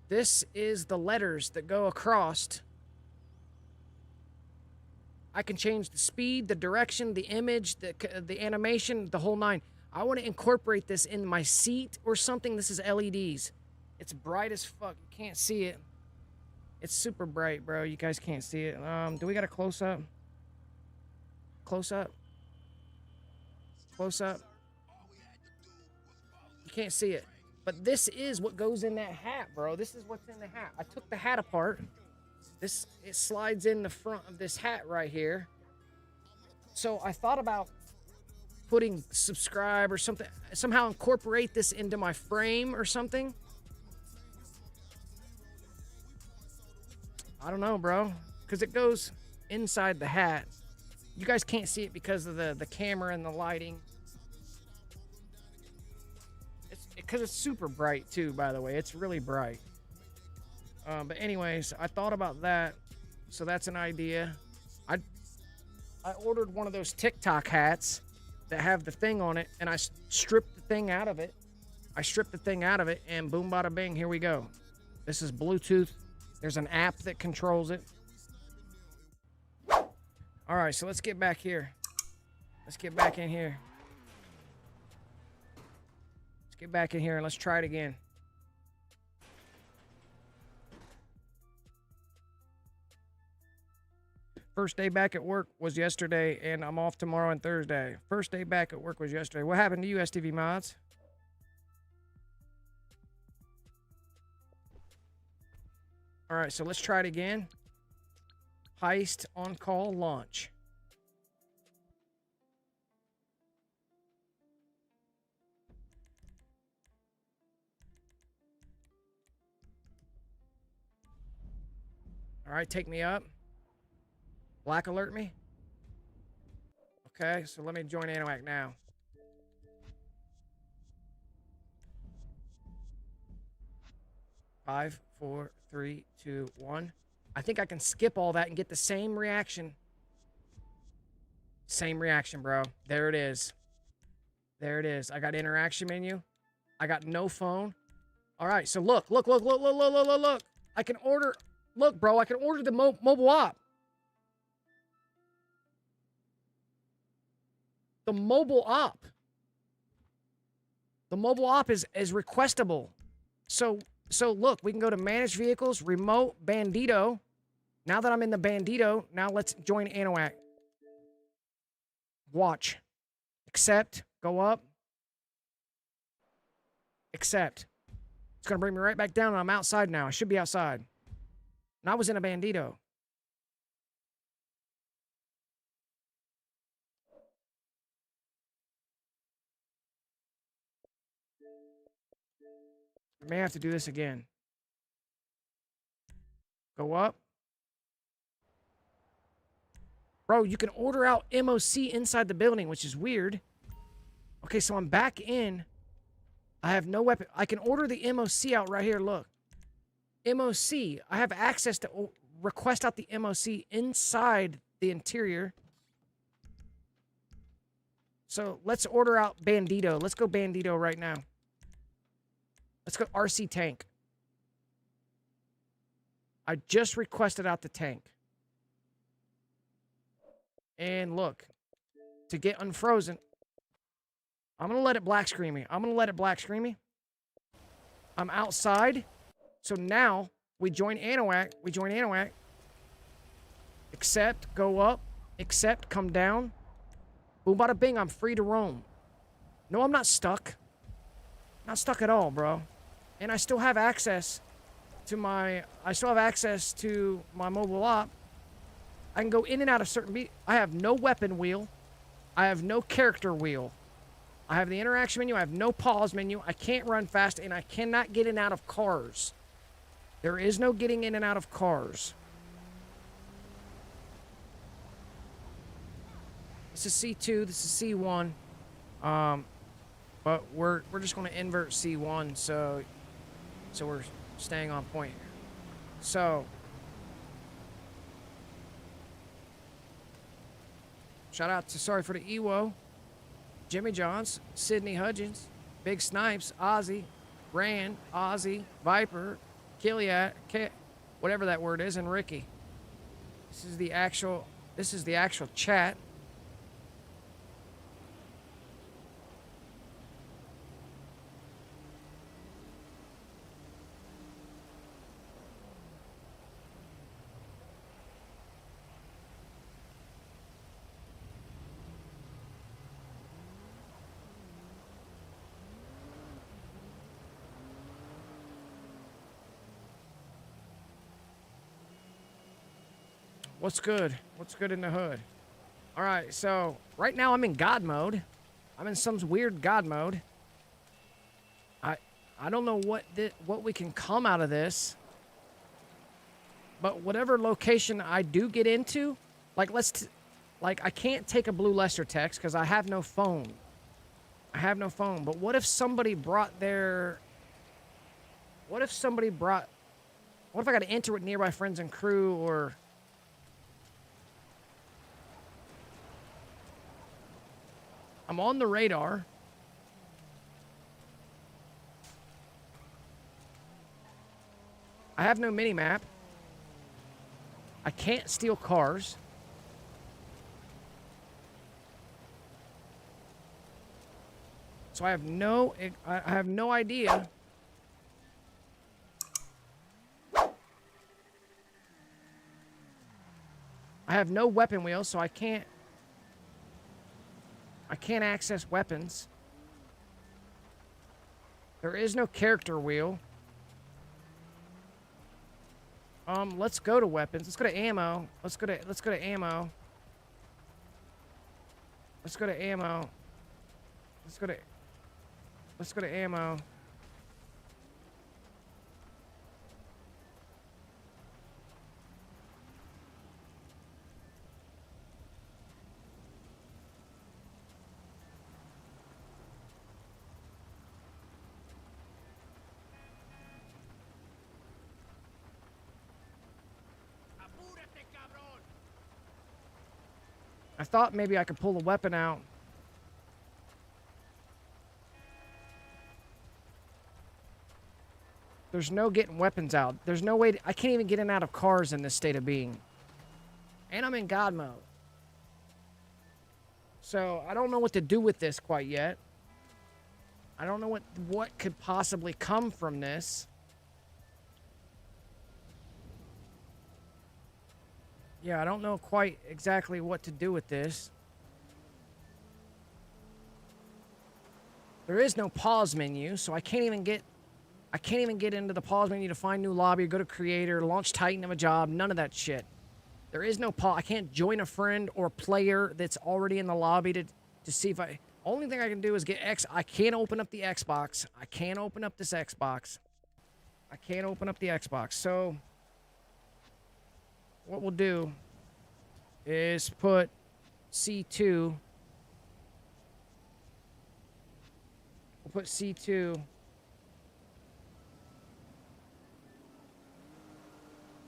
This is the letters that go across. I can change the speed, the direction, the image, the animation, the whole nine. I want to incorporate this in my seat or something. This is LEDs. It's bright as fuck. You can't see it. It's super bright, bro. You guys can't see it. Do we got a close-up? Close-up? Close-up? You can't see it. But this is what goes in that hat, bro. This is what's in the hat. I took the hat apart. It slides in the front of this hat right here. So I thought about putting subscribe or something, somehow incorporate this into my frame or something. I don't know, bro. Because it goes inside the hat. You guys can't see it because of the camera and the lighting. Because it's super bright too, by the way. It's really bright. But anyways, I thought about that. So that's an idea. I ordered one of those TikTok hats that have the thing on it, and I stripped the thing out of it. And boom, bada, bing, here we go. This is Bluetooth. There's an app that controls it. All right, so let's get back here. Let's get back in here. Get back in here and let's try it again. First day back at work was yesterday, and I'm off tomorrow and Thursday. First day back at work was yesterday. What happened to you, STV mods? All right, so let's try it again. Heist on call launch. All right, take me up. Black alert me. Okay, so let me join Anoac now. Five, four, three, two, one. I think I can skip all that and get the same reaction. Same reaction, bro. There it is. There it is. I got interaction menu. I got no phone. All right, so look. I can order. Look, bro, I can order the mobile op. The mobile op. The mobile op is requestable. So look, we can go to manage vehicles, remote, Bandito. Now that I'm in the Bandito, now let's join Anoac. Watch. Accept. Go up. Accept. It's going to bring me right back down, and I'm outside now. I should be outside. And I was in a Bandito. I may have to do this again. Go up. Bro, you can order out MOC inside the building, which is weird. Okay, so I'm back in. I have no weapon. I can order the MOC out right here. Look. MOC. I have access to request out the MOC inside the interior. So let's order out Bandito. Let's go Bandito right now. Let's go RC tank. I just requested out the tank. And look, to get unfrozen, I'm going to let it black screen me. I'm outside. So now we join Anoac. Accept, go up. Accept, come down. Boom, bada bing, I'm free to roam. No, I'm not stuck. Not stuck at all, bro. And I still have access to my mobile op. I can go in and out of certain I have no weapon wheel. I have no character wheel. I have the interaction menu. I have no pause menu. I can't run fast, and I cannot get in and out of cars. There is no getting in and out of cars. This is C2. This is C1. But we're just going to invert C1, so we're staying on point. So, shout out to Sorry for the EWO, Jimmy Johns, Sydney Hudgens, Big Snipes, Ozzy, Rand, Ozzy, Viper, Kiliat, whatever that word is, and Ricky. This is the actual chat. What's good? What's good in the hood? All right, so right now I'm in God mode. I'm in some weird God mode. I don't know what we can come out of this. But whatever location I do get into, like I can't take a Blue Lester text because I have no phone. But what if somebody brought their... What if I got to enter with nearby friends and crew, or... I'm on the radar. I have no mini-map. I can't steal cars. So I have no idea. I I have no weapon wheel, so I can't access weapons. There is no character wheel. Let's go to weapons. Let's go to ammo. Let's go to ammo. Let's go to ammo. Let's go to ammo. I thought maybe I could pull the weapon out. There's no getting weapons out. There's no way I can't even get in and out of cars in this state of being. And I'm in God mode. So I don't know what to do with this quite yet. I don't know what could possibly come from this. Yeah, I don't know quite exactly what to do with this. There is no pause menu, so I can't even get into the pause menu to find new lobby, or go to creator, launch Titan of a job, none of that shit. There is no pause. I can't join a friend or player that's already in the lobby to see if I... Only thing I can do is get X. I can't open up the Xbox. I can't open up this Xbox. I can't open up the Xbox. So what we'll do is put C2. We'll put C2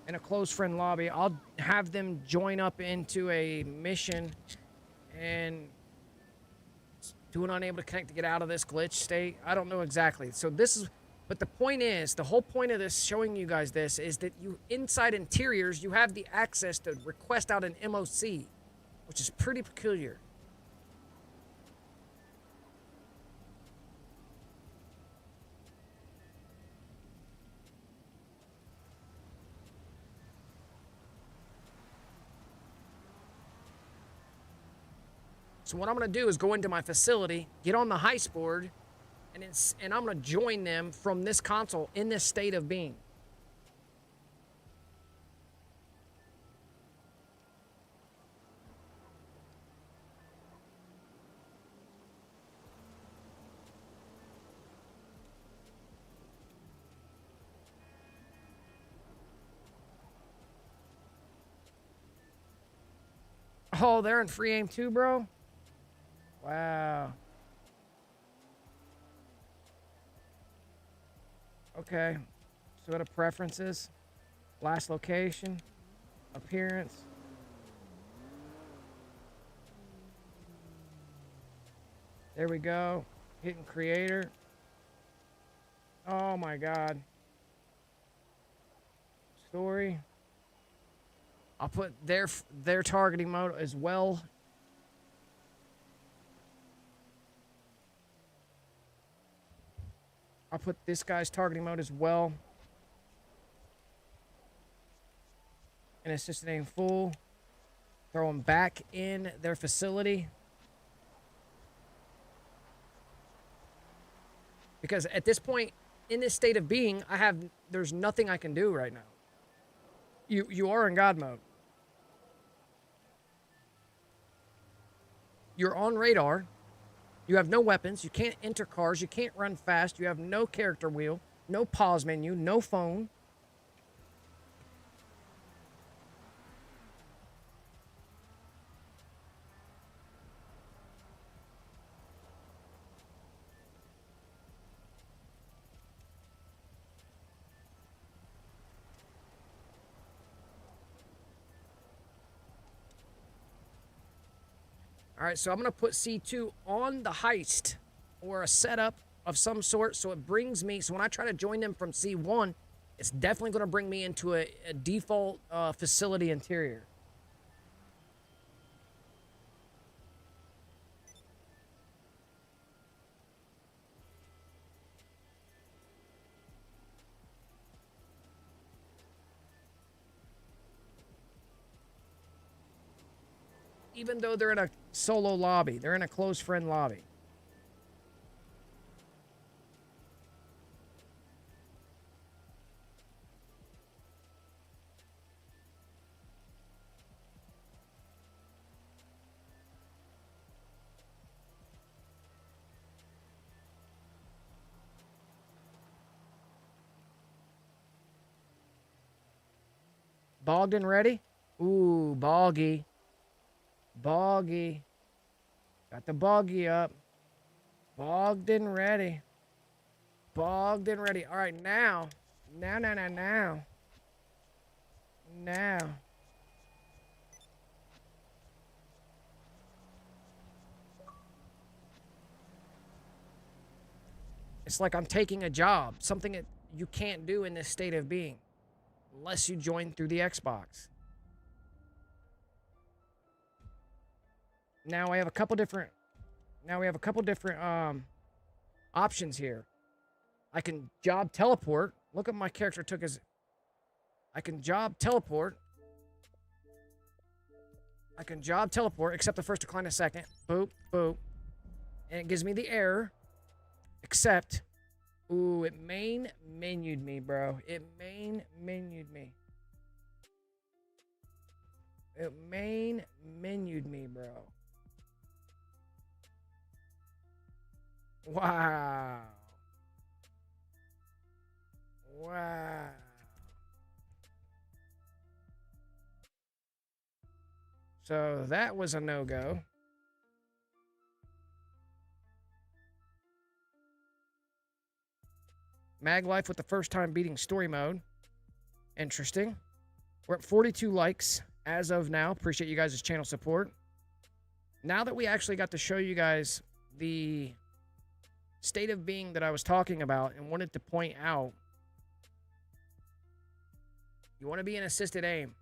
in a close friend lobby. I'll have them join up into a mission and do an unable to connect to get out of this glitch state. I don't know exactly. So this is, but the point is, the whole point of this, showing you guys this, is that you, inside interiors, you have the access to request out an MOC, which is pretty peculiar. So what I'm going to do is go into my facility, get on the heist board, and I'm going to join them from this console in this state of being. Oh, they're in free aim too, bro? Wow. Okay. So go to preferences, last location, appearance. There we go. Hitting creator. Oh my God. Story. I'll put their targeting mode as well. I'll put this guy's targeting mode as well. And assistant aim full. Throw them back in their facility. Because at this point, in this state of being, there's nothing I can do right now. You are in God mode. You're on radar. You have no weapons. You can't enter cars. You can't run fast. You have no character wheel, no pause menu, no phone. All right, so I'm going to put C2 on the heist or a setup of some sort, so it brings me, so when I try to join them from C1, it's definitely going to bring me into a default facility interior. even though they're in a solo lobby. They're in a close friend lobby. Bogdan ready? Ooh, Boggy. Boggy. Got the Boggy up. Bogdan ready. Bogdan ready. All right, now. Now. It's like I'm taking a job. Something that you can't do in this state of being. Unless you join through the Xbox. Now we have a couple different options here. I can job teleport. Look at my character took his. I can job teleport. Accept the first, decline a second. Boop, boop. And it gives me the error. Accept. Ooh, it main menued me, bro. It main menued me, bro. Wow. So that was a no-go. Mag Life with the first time beating story mode. Interesting. We're at 42 likes as of now. Appreciate you guys' channel support. Now that we actually got to show you guys the state of being that I was talking about and wanted to point out, you want to be in assisted aim,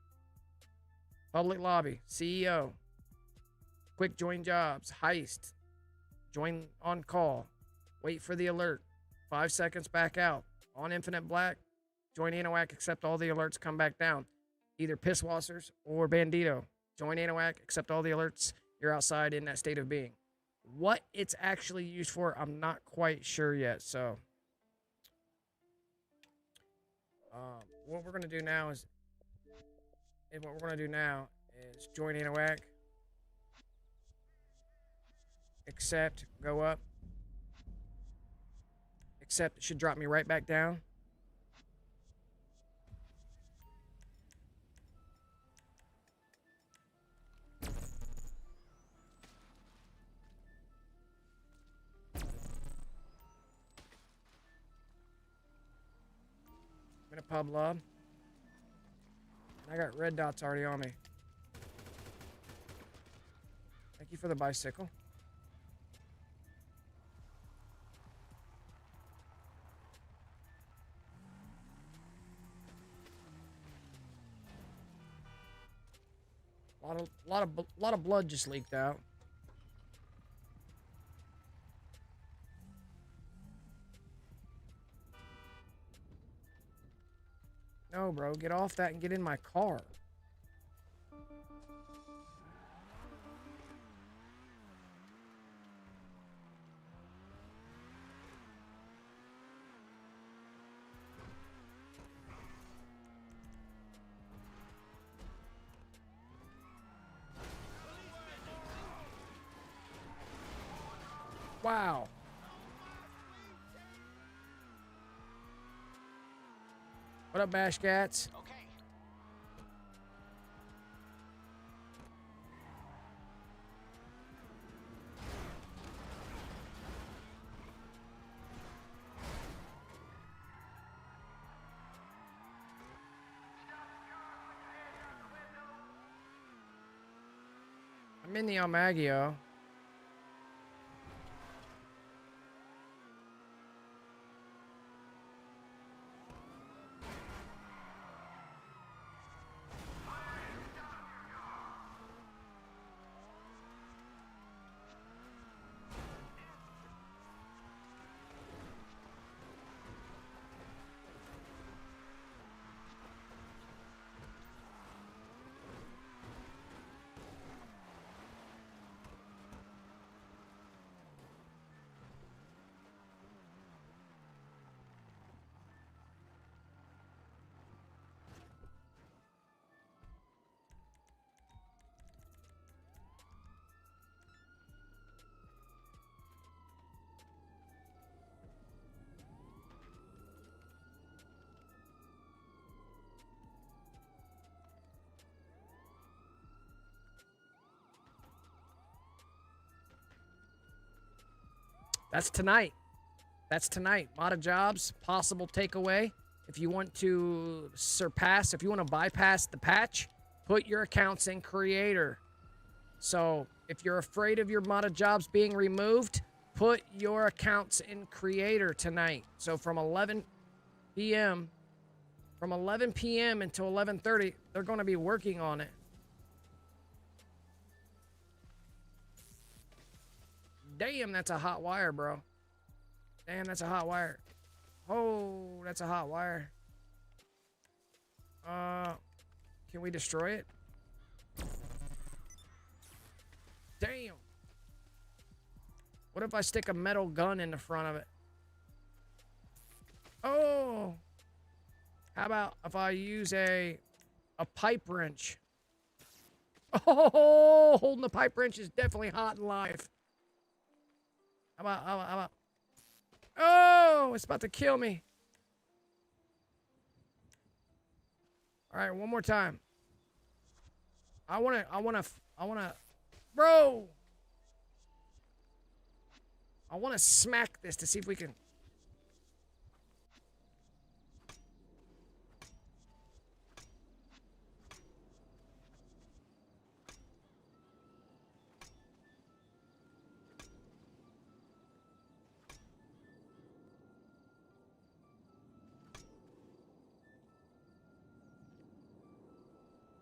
public lobby, CEO, quick join jobs, heist, join on call, wait for the alert, 5 seconds back out, on infinite black, join NOAC, accept all the alerts, come back down, either Pisswassers or Bandito, join NOAC, accept all the alerts, you're outside in that state of being. What it's actually used for, I'm not quite sure yet. So, what we're gonna do now is join NOAC, accept, go up, accept. It should drop me right back down. I'm in a pub lab. I got red dots already on me. Thank you for the bicycle. A lot of blood just leaked out. No, bro, get off that and get in my car. Wow. What up, Bash Cats? Okay. I'm in the Almagio. That's tonight. That's tonight. Modded jobs, possible takeaway. If you want to surpass, if you want to bypass the patch, put your accounts in creator. So if you're afraid of your modded jobs being removed, put your accounts in creator tonight. So from 11 p.m. until 11:30, they're going to be working on it. Damn, that's a hot wire, bro. Damn, that's a hot wire. Oh, that's a hot wire. Can we destroy it? Damn. What if I stick a metal gun in the front of it? Oh. How about if I use a pipe wrench? Oh, holding the pipe wrench is definitely hot in life. How about? Oh, it's about to kill me. All right, one more time. I wanna, bro. I wanna smack this to see if we can.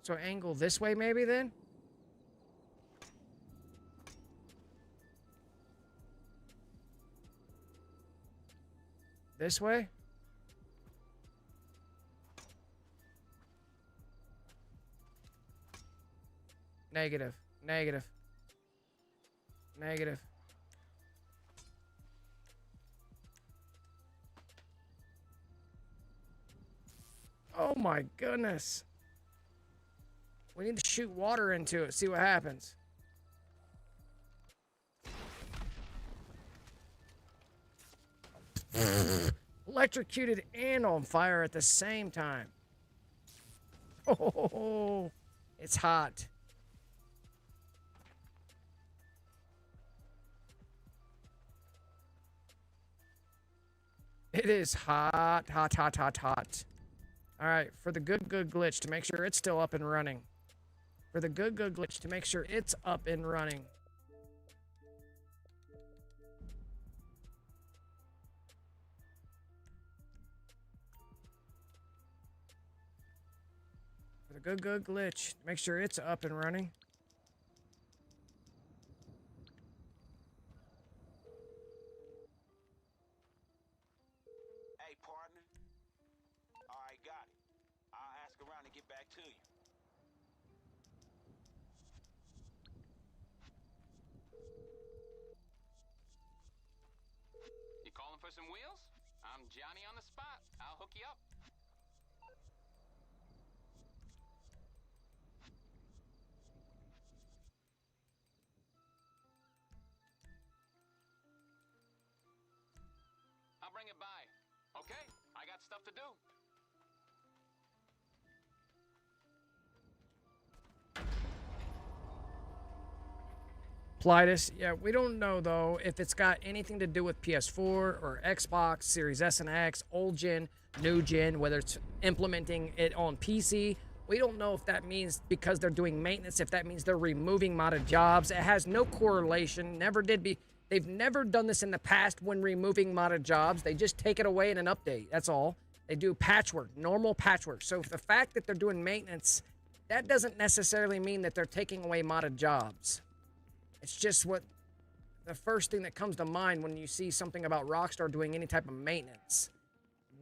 So angle this way maybe then? This way? Negative. Negative. Negative. Oh my goodness. We need to shoot water into it, see what happens. Electrocuted and on fire at the same time. Oh, it's hot. It is hot, hot, hot, hot, hot. All right, for the good glitch to make sure it's still up and running. For the good glitch to make sure it's up and running. For the good glitch, make sure it's up and running. Hey, partner. All right, got it. I'll ask around and get back to you. You calling for some wheels? I'm Johnny on the spot. I'll hook you up. I'll bring it by. Okay, I got stuff to do. Plitus, yeah, we don't know though if it's got anything to do with PS4 or Xbox, Series S and X, old gen, new gen, whether it's implementing it on PC. We don't know if that means because they're doing maintenance, if that means they're removing modded jobs. It has no correlation, never did be. They've never done this in the past when removing modded jobs. They just take it away in an update, that's all. They do patchwork, normal patchwork. So the fact that they're doing maintenance, that doesn't necessarily mean that they're taking away modded jobs. It's just what the first thing that comes to mind when you see something about Rockstar doing any type of maintenance.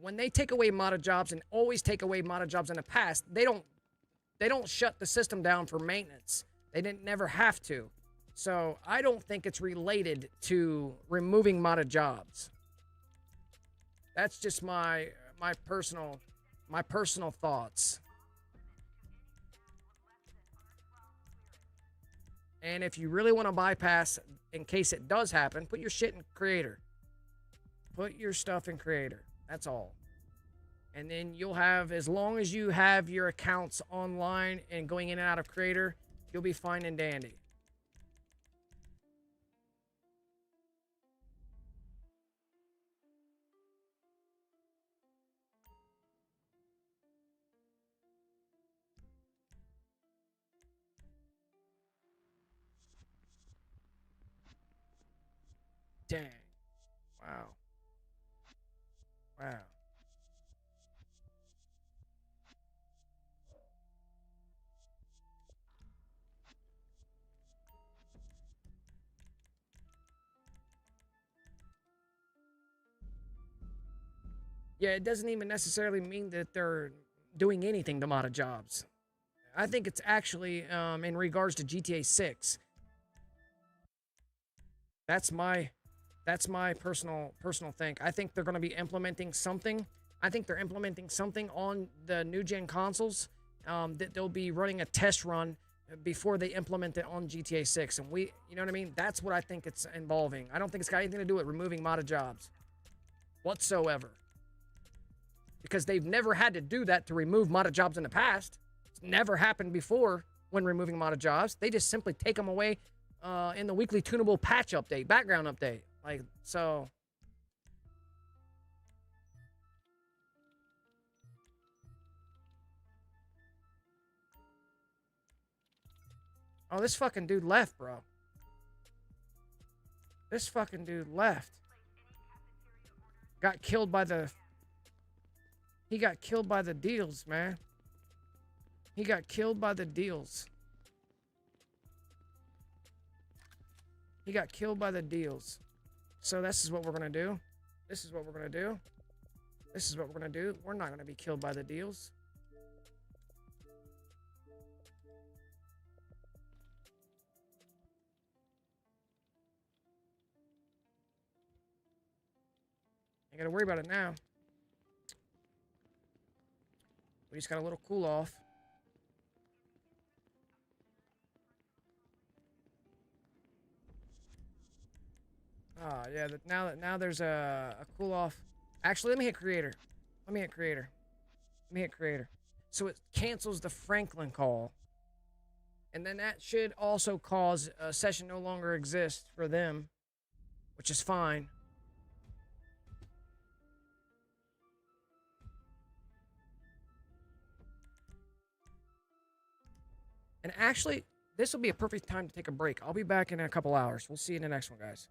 When they take away modded jobs and always take away modded jobs in the past, they don't shut the system down for maintenance. They didn't never have to. So I don't think it's related to removing modded jobs. That's just my personal thoughts. And if you really want to bypass, in case it does happen, put your shit in creator. Put your stuff in creator. That's all. And then you'll have, as long as you have your accounts online and going in and out of creator, you'll be fine and dandy. Dang. Wow. Wow. Yeah, it doesn't even necessarily mean that they're doing anything to modded jobs. I think it's actually in regards to GTA 6. That's my personal thing. I think they're going to be implementing something. I think they're implementing something on the new gen consoles that they'll be running a test run before they implement it on GTA 6. And you know what I mean? That's what I think it's involving. I don't think it's got anything to do with removing modded jobs whatsoever. Because they've never had to do that to remove modded jobs in the past. It's never happened before when removing modded jobs. They just simply take them away in the weekly tunable patch update, background update. Like, so. Oh, this fucking dude left, bro. This fucking dude left. Got killed by the... He got killed by the deals, man. He got killed by the deals. He got killed by the deals. So this is what we're going to do. This is what we're going to do. This is what we're going to do. We're not going to be killed by the deals. Ain't got to worry about it now. We just got a little cool off. Ah, yeah. Now there's a cool off. Actually, let me hit creator. Let me hit creator. Let me hit creator. So it cancels the Franklin call, and then that should also cause a session no longer exist for them, which is fine. And actually, this will be a perfect time to take a break. I'll be back in a couple hours. We'll see you in the next one, guys.